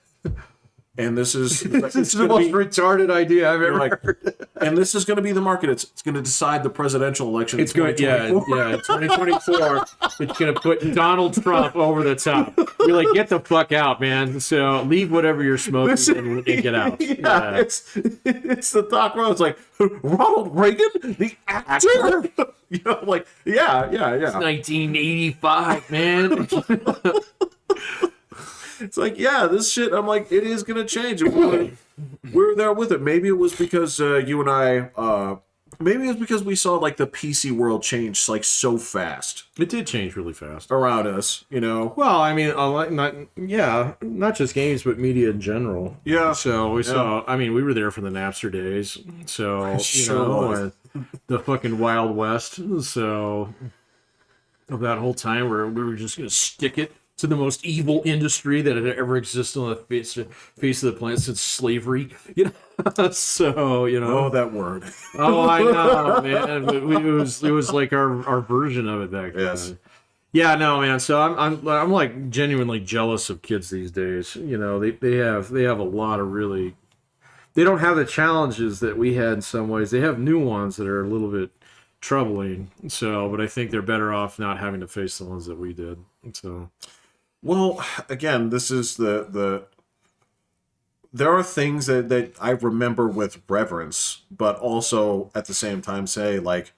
and this is this is the most retarded idea I've ever heard. And this is going to be the market. It's going to decide the presidential election. It's going, yeah, 2024. It's going to put Donald Trump over the top. You're like, get the fuck out, man. So leave whatever you're smoking and get out. Yeah. It's the talk where it's like Ronald Reagan, the actor. You know, like yeah. It's 1985, man. It's like, yeah, this shit, I'm like, it is going to change. We're there with it. Maybe it was because you and I, maybe it was because we saw, like, the PC world change, like, so fast. It did change really fast. Around us, you know? Well, I mean, not just games, but media in general. Yeah. So we saw, I mean, we were there for the Napster days. So, the fucking Wild West. So, of that whole time where we were just going to stick it to the most evil industry that had ever existed on the face of the planet since slavery, So Oh, that word. Oh, I know, man. It was like our version of it back then. Yes. Yeah, no, man. So I'm like genuinely jealous of kids these days. They have a lot of really. They don't have the challenges that we had in some ways. They have new ones that are a little bit troubling. So, but I think they're better off not having to face the ones that we did. So. Well, again, this is there are things that I remember with reverence, but also at the same time say, like,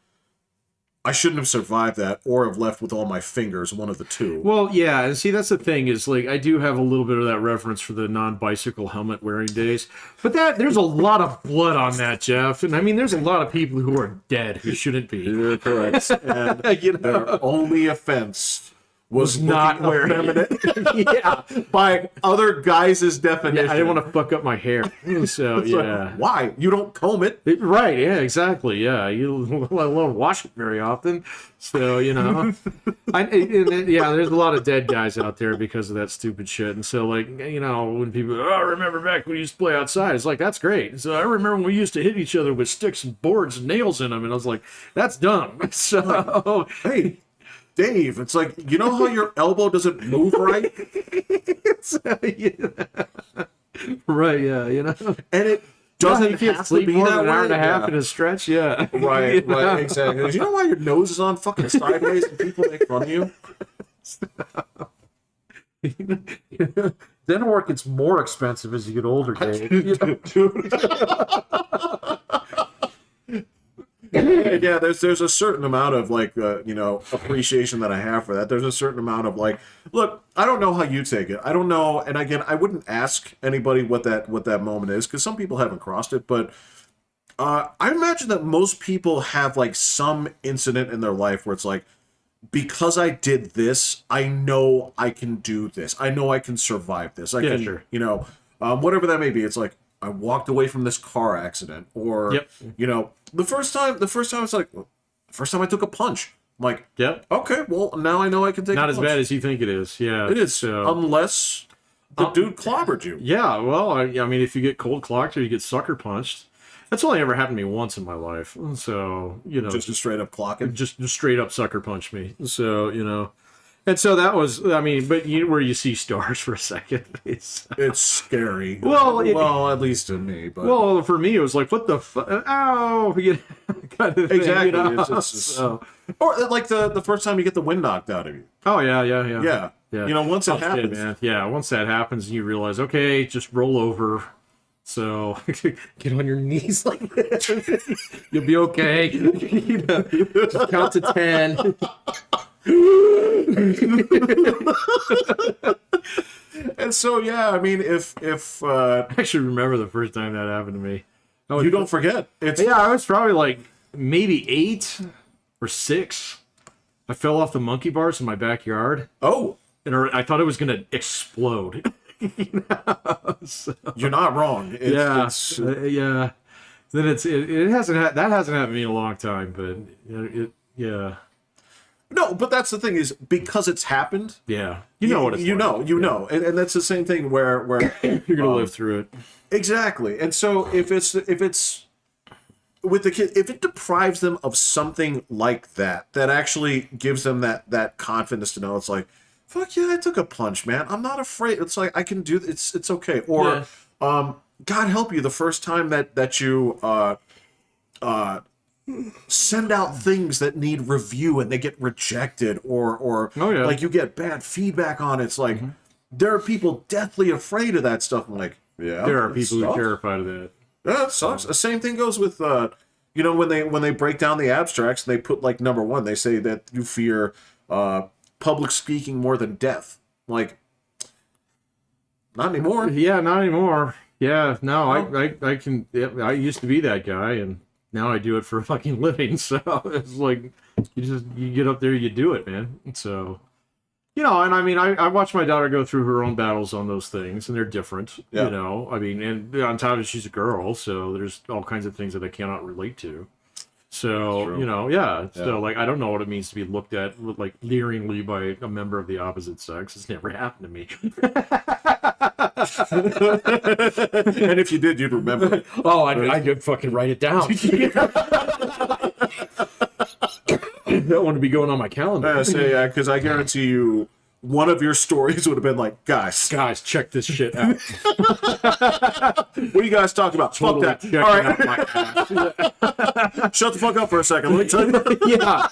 I shouldn't have survived that or have left with all my fingers, one of the two. Well, yeah, and see, that's the thing is, like, I do have a little bit of that reference for the non-bicycle helmet wearing days, but there's a lot of blood on that, Jeff, and I mean, there's a lot of people who are dead who shouldn't be. You're correct. And their only offense was not wearing effeminate. Yeah, by other guys' definition. Yeah, I didn't want to fuck up my hair. So yeah, like, why? You don't comb it. Right? Yeah, exactly. Yeah, you let alone wash it very often. So yeah, there's a lot of dead guys out there because of that stupid shit. And so like when people remember back when we used to play outside, it's like that's great. So I remember when we used to hit each other with sticks and boards and nails in them, and I was like, that's dumb. So hey. Dave, it's like, you know how your elbow doesn't move right? Right, yeah, And it doesn't you have to be more that than an hour way. and a half in a stretch, yeah. Right, right, exactly. You know why your nose is on fucking sideways and people make fun of you? Dental work gets more expensive as you get older, Dave. Yeah, there's a certain amount of like appreciation that I have for that. There's a certain amount of like, look, I don't know how you take it. I don't know, and again, I wouldn't ask anybody what that moment is because some people haven't crossed it. But I imagine that most people have like some incident in their life where it's like, because I did this, I know I can do this. I know I can survive this. I can, sure. Whatever that may be. It's like I walked away from this car accident, or the first time it's like, the first time I took a punch. I'm like, yep. Okay, well, now I know I can take a punch. Not as bad as you think it is, yeah. It is, unless the dude clobbered you. Yeah, well, I mean, if you get cold clocked or you get sucker punched, that's only ever happened to me once in my life. So, Just a straight up clocking? Just straight up sucker punch me. So, and so that was, I mean, but where you see stars for a second. It's scary. Well, at least to me. But well, for me, it was like, what the fuck? Ow! Kind of thing, exactly. It's just, or like the first time you get the wind knocked out of you. Oh, yeah. Once it happens. Man. Yeah, once that happens, you realize, okay, just roll over. So get on your knees like this. You'll be okay. Just count to 10. And so, yeah, I mean, if I actually remember the first time that happened to me. you don't forget, it's Yeah, I was probably like maybe 8 or 6. I fell off the monkey bars in my backyard. oh, And I thought it was going to explode. So, you're not wrong. yeah. Then it hasn't that hasn't happened to me in a long time, but yeah. No, but that's the thing is because it's happened. Yeah, you know what it's you like. know, and that's the same thing where You're gonna live through it. exactly. And so if it's with the kid, if it deprives them of something like that actually gives them that confidence to know it's like, fuck yeah, I took a plunge, man. I'm not afraid. It's like I can do it's okay. Or God help you, the first time that you send out things that need review and they get rejected, or like you get bad feedback on it. It's like there are people deathly afraid of that stuff. I'm like, yeah, There are people who are terrified of that. yeah, it sucks. The same thing goes with when they break down the abstracts and they put like number 1, they say that you fear public speaking more than death. Like, not anymore. Yeah, not anymore. Yeah, no, I can. Yeah, I used to be that guy, and now I do it for a fucking living. So it's like you get up there, you do it, man. So and I mean, I watch my daughter go through her own battles on those things, and they're different. Yeah. I mean, and on top of it, she's a girl, so there's all kinds of things that I cannot relate to. So So like, I don't know what it means to be looked at like leeringly by a member of the opposite sex. It's never happened to me. And if you did, you'd remember it. Oh, I could fucking write it down. I don't want to be going on my calendar. Because I guarantee you, one of your stories would have been like, guys, check this shit out. what are you guys talking about? Totally Fuck that. All right. Shut the fuck up for a second. Let me tell you. Yeah.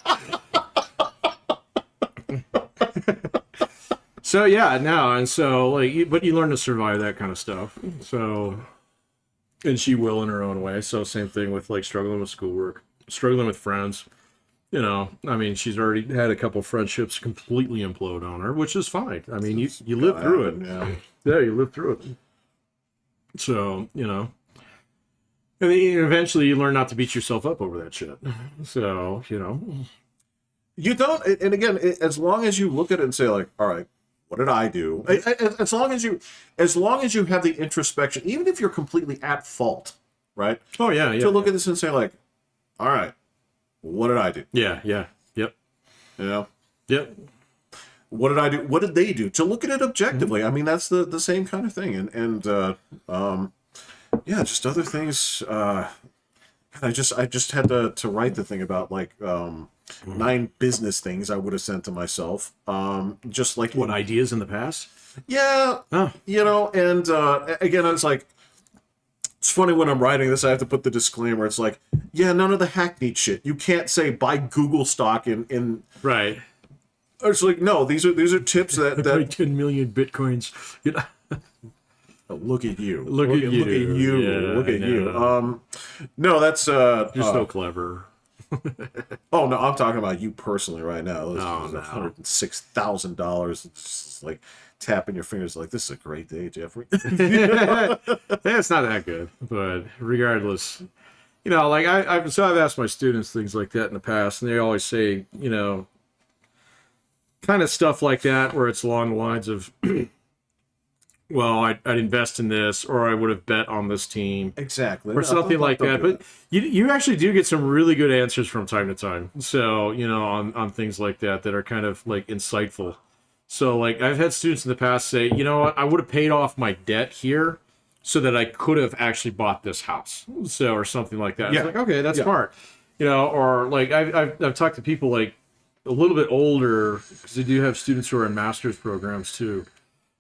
So and so like, but you learn to survive that kind of stuff. So, and she will in her own way. So same thing with like struggling with schoolwork, struggling with friends. I mean, she's already had a couple friendships completely implode on her, which is fine. I mean, you live through it. Yeah, you live through it. So, and then eventually you learn not to beat yourself up over that shit. So, You don't, and again, as long as you look at it and say like, all right, what did I do? As long as you have the introspection, even if you're completely at fault, right? Oh yeah. To look at this and say like, all right, what did I do? Yeah. Yep. Yep. What did I do? What did they do? To look at it objectively. I mean, that's the same kind of thing. And just other things. I just had to write the thing about like 9 business things I would have sent to myself. Just like what ideas in the past? Yeah. Oh. And again, it's like, it's funny when I'm writing this, I have to put the disclaimer. It's like, yeah, none of the hackneyed shit. You can't say buy Google stock in right. It's like, no, these are tips that 10 million bitcoins. Look at you. Look at you. Yeah, look at you. No, that's you're so clever. Oh no, I'm talking about you personally right now. This no. $106,000. It's just like tapping your fingers like, this is a great day, Jeffrey. It's not that good, but regardless, like I've asked my students things like that in the past, and they always say, kind of stuff like that where it's along the lines of, well, I'd invest in this, or I would have bet on this team. Exactly. Or something like that. But you actually do get some really good answers from time to time. So, on things like that are kind of like insightful. So like I've had students in the past say, you know what, I would have paid off my debt here so that I could have actually bought this house. So, or something like that. Yeah. It's like, okay, that's smart. Or like I've talked to people like a little bit older, because they do have students who are in master's programs too.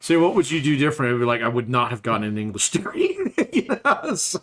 Say, what would you do different? I'd be like, I would not have gotten an English degree. So...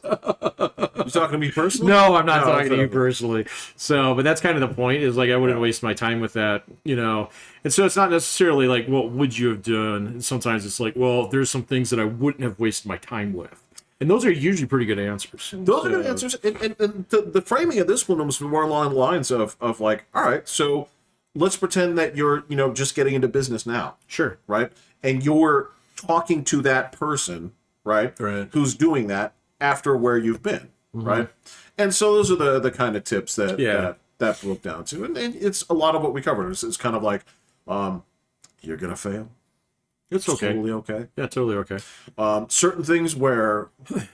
You talking to me personally? No, I'm not talking to you personally. So, but that's kind of the point, is like, I wouldn't waste my time with that, And so it's not necessarily like, what would you have done? And sometimes it's like, well, there's some things that I wouldn't have wasted my time with. And those are usually pretty good answers. Those are good answers. And the framing of this one was more along the lines of like, all right, so let's pretend that you're, just getting into business now. Sure. Right? And you're talking to that person, right? Right. Who's doing that after where you've been, right? And so those are the kind of tips that that broke down to, and it's a lot of what we covered. It's kind of like, you're gonna fail. It's okay. Totally okay. Yeah, totally okay. Certain things where, I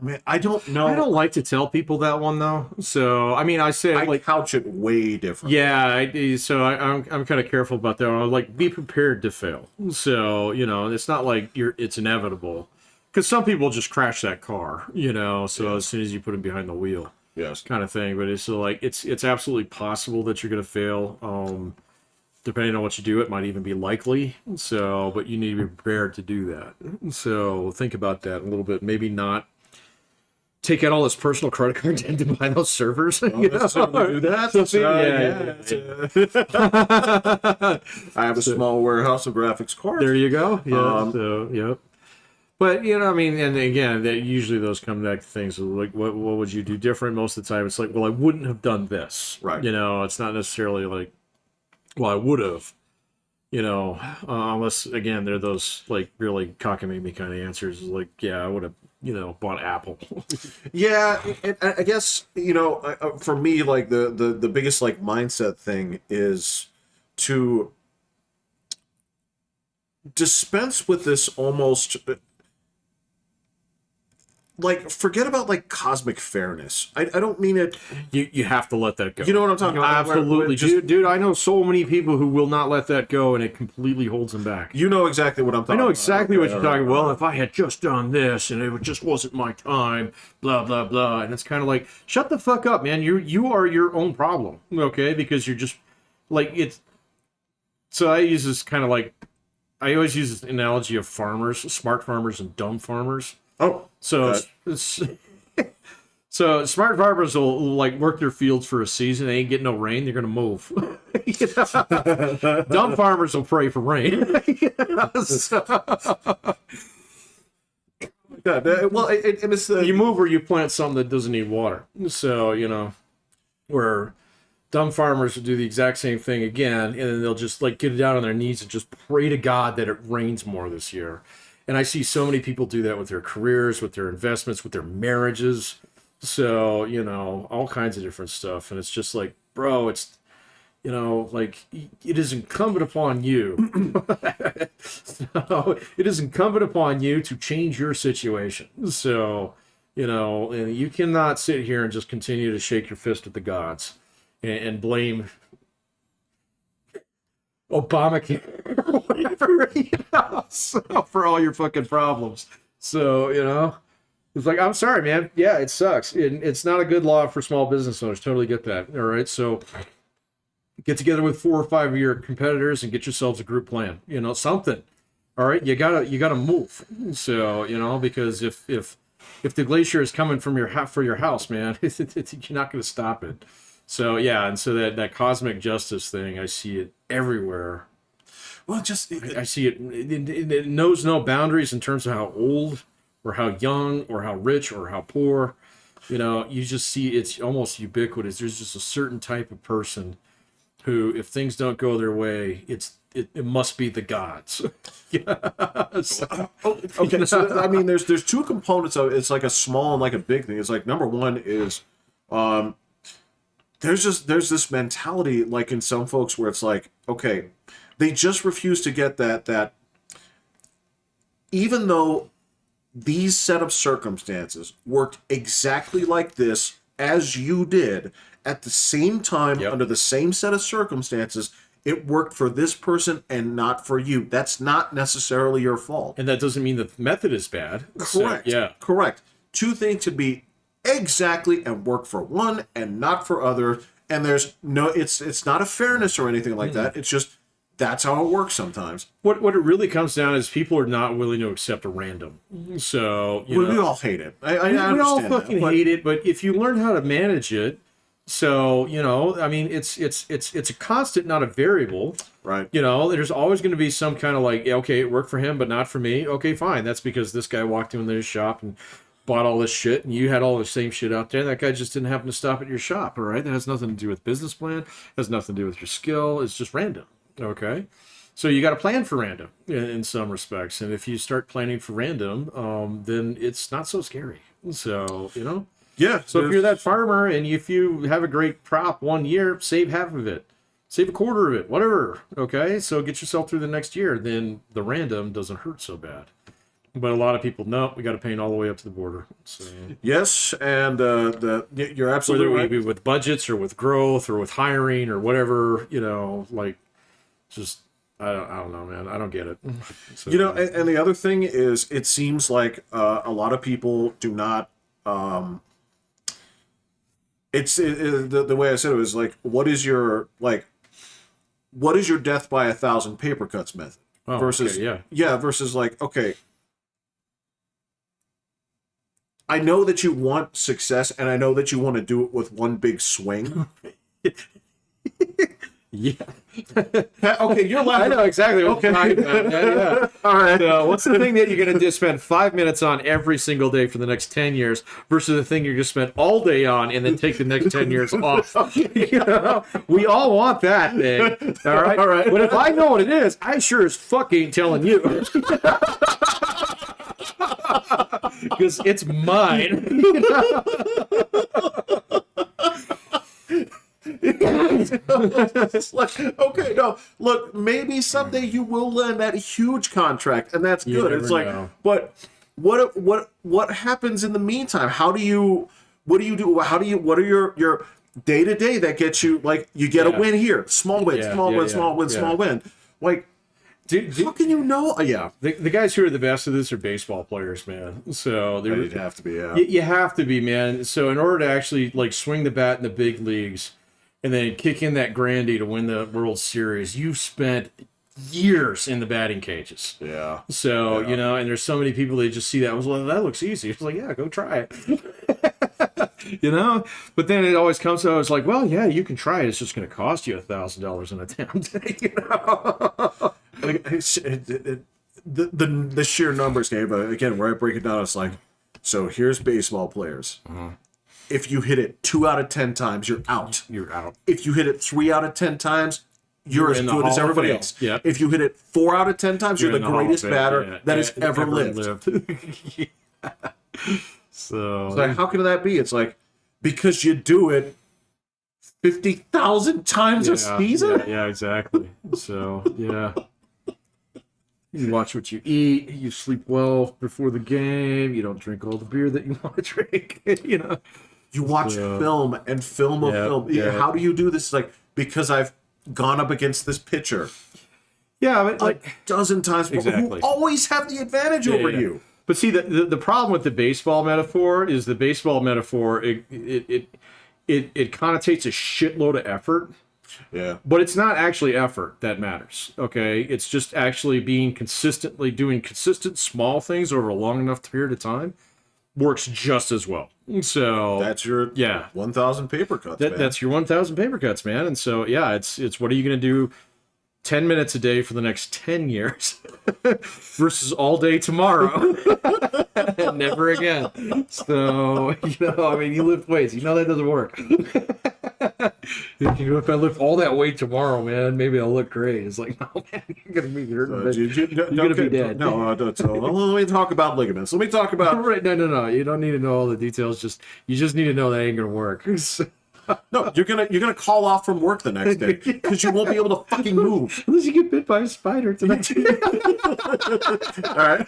mean, I don't know. I don't like to tell people that one though. So I mean, I say I like couch it way different. yeah. I'm kind of careful about that. I'm like, be prepared to fail. So it's not like it's inevitable, because some people just crash that car. So as soon as you put them behind the wheel, Yes. kind of thing. But it's like it's absolutely possible that you're gonna fail. Depending on what you do, it might even be likely. So, but you need to be prepared to do that. So think about that a little bit. Maybe not take out all this personal credit card debt to buy those servers. Do that. I have a small warehouse of graphics cards. There you go. Yeah. Yep. But I mean, and again, that usually those come back to things like, what would you do different? Most of the time, it's like, well, I wouldn't have done this. Right. It's not necessarily like, well, I would have. Unless again, they're those like really cockamamie kind of answers. Like, yeah, I would have, bought Apple. Yeah, and I guess for me, like the biggest like mindset thing is to dispense with this almost. Like, forget about like cosmic fairness. I don't mean it. You have to let that go. You know what I'm talking about? Absolutely, dude. I know so many people who will not let that go, and it completely holds them back. You know exactly what I'm talking about. I know exactly what you're talking about. Well, if I had just done this, and it just wasn't my time, blah blah blah, and it's kind of like, shut the fuck up, man. You are your own problem, okay? Because you're just like it's. So I use this kind of like, I always use this analogy of farmers, smart farmers and dumb farmers. Oh, so so smart farmers will like work their fields for a season. They ain't getting no rain. They're gonna move. Dumb farmers will pray for rain. well, and it's you move where you plant something that doesn't need water. So where dumb farmers will do the exact same thing again, and then they'll just like get down on their knees and just pray to God that it rains more this year. And I see so many people do that with their careers, with their investments, with their marriages. So, all kinds of different stuff. And it's just like, bro, it's, like, it is incumbent upon you. So, it is incumbent upon you to change your situation. So, and you cannot sit here and just continue to shake your fist at the gods and blame Obamacare or whatever, so, for all your fucking problems. So, it's like, I'm sorry, man. Yeah, it sucks. It's not a good law for small business owners. Totally get that. All right. So get together with 4 or 5 of your competitors and get yourselves a group plan, something. All right. You gotta move. So, because if the glacier is coming from for your house, man, you're not going to stop it. So yeah, and so that cosmic justice thing, I see it everywhere. Well, I see it. It knows no boundaries in terms of how old, or how young, or how rich, or how poor. You just see it's almost ubiquitous. There's just a certain type of person who, if things don't go their way, it must be the gods. Okay, so I mean, there's two components of it. It's like a small and like a big thing. It's like, number one is, there's this mentality like in some folks where it's like, okay, they just refuse to get that even though these set of circumstances worked exactly like this as you did at the same time, under the same set of circumstances, it worked for this person and not for you. That's not necessarily your fault. And that doesn't mean the method is bad. Correct. So, yeah. Correct. Two things to be exactly and work for one and not for other. And there's no, it's not a fairness or anything like that. It's just, that's how it works sometimes. What it really comes down is people are not willing to accept a random. So we all hate it. I understand. We all fucking hate it. But if you learn how to manage it, so I mean, it's a constant, not a variable. Right. There's always going to be some kind of like, okay, it worked for him, but not for me. Okay, fine. That's because this guy walked into his shop and bought all this shit, and you had all the same shit out there. And that guy just didn't happen to stop at your shop. All right, that has nothing to do with business plan. Has nothing to do with your skill. It's just random. Okay, So you got to plan for random in some respects. And if you start planning for random, then it's not so scary. So, you know. Yeah. So if you're that farmer and if you have a great crop one year, save half of it. Save a quarter of it, whatever. Okay, so get yourself through the next year. Then the random doesn't hurt so bad. But a lot of people, no, we got to paint all the way up to the border. So yes, and you're absolutely whether right. we be with budgets or with growth or with hiring or whatever, you know, like just I don't know, man. I don't get it. So, you know, and the other thing is, it seems like a lot of people do not. The way I said it was like, what is your death by 1,000 paper cuts method versus versus like, okay, I know that you want success and I know that you want to do it with one big swing. yeah. Okay, you're laughing. I know exactly what you're talking about. Yeah. All right. So what's the thing that you're going to just spend 5 minutes on every single day for the next 10 years versus the thing you're going to spend all day on and then take the next 10 years off? You know? We all want that thing. All right? All right. But if I know what it is, I sure as fuck ain't telling you. Because it's mine. You know? It's like, okay, no, look, maybe someday you will land that huge contract, and that's good. It's like, know. but what happens in the meantime? What do you do? What are your day to day that gets you, like, you get a win here, small win, small win. Like, how can you know? The guys who are the best at this are baseball players, man. So You'd have to be, you have to be, man. So in order to actually like swing the bat in the big leagues and then kick in that grandy to win the World Series, you've spent years in the batting cages. Yeah. So, you know, and there's so many people that just see that, well, that looks easy. It's like, yeah, go try it. You know? But then it always comes to, it's like, well, yeah, you can try it. It's just going to cost you $1,000 an attempt. You know? Like, the sheer numbers game, but again, where I break it down, it's like, so here's baseball players. If you hit it 2 out of 10 times, you're out. You're out. If you hit it 3 out of 10 times, you're as good as everybody else. Yeah. If you hit it 4 out of 10 times, you're the greatest batter that has ever lived. So, it's like, how can that be? It's like, because you do it 50,000 times a season? Yeah, exactly. So, yeah. You watch what you eat. You sleep well before the game. You don't drink all the beer that you want to drink. You know, you watch film and film of film. Yeah. How do you do this? Like, because I've gone up against this pitcher. Yeah, but like a dozen times before, who always have the advantage over you. But see, the problem with the baseball metaphor is it connotates a shitload of effort. Yeah. But it's not actually effort that matters, okay? It's just actually doing consistent small things over a long enough period of time works just as well. So that's your 1,000 paper cuts, man. That's your 1,000 paper cuts, man. And so, yeah, it's what are you going to do 10 minutes a day for the next 10 years versus all day tomorrow. Never again. So, you know, I mean, you lift weights. You know that doesn't work. If I lift all that weight tomorrow, man, maybe I'll look great. It's like, no, man, you're going to be hurting. You're going to be dead. No, don't. Let me talk about ligaments. Let me talk about... Right, no. You don't need to know all the details. You just need to know that ain't going to work. No, you're gonna call off from work the next day because you won't be able to fucking move unless you get bit by a spider tonight. All right.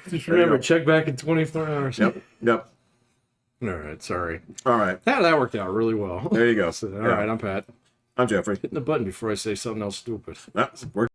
Just remember, check back in 24 hours. Yep. All right. Sorry. All right. That worked out really well. There you go. So, all right. I'm Pat. I'm Jeffrey. Hitting the button before I say something else stupid. We're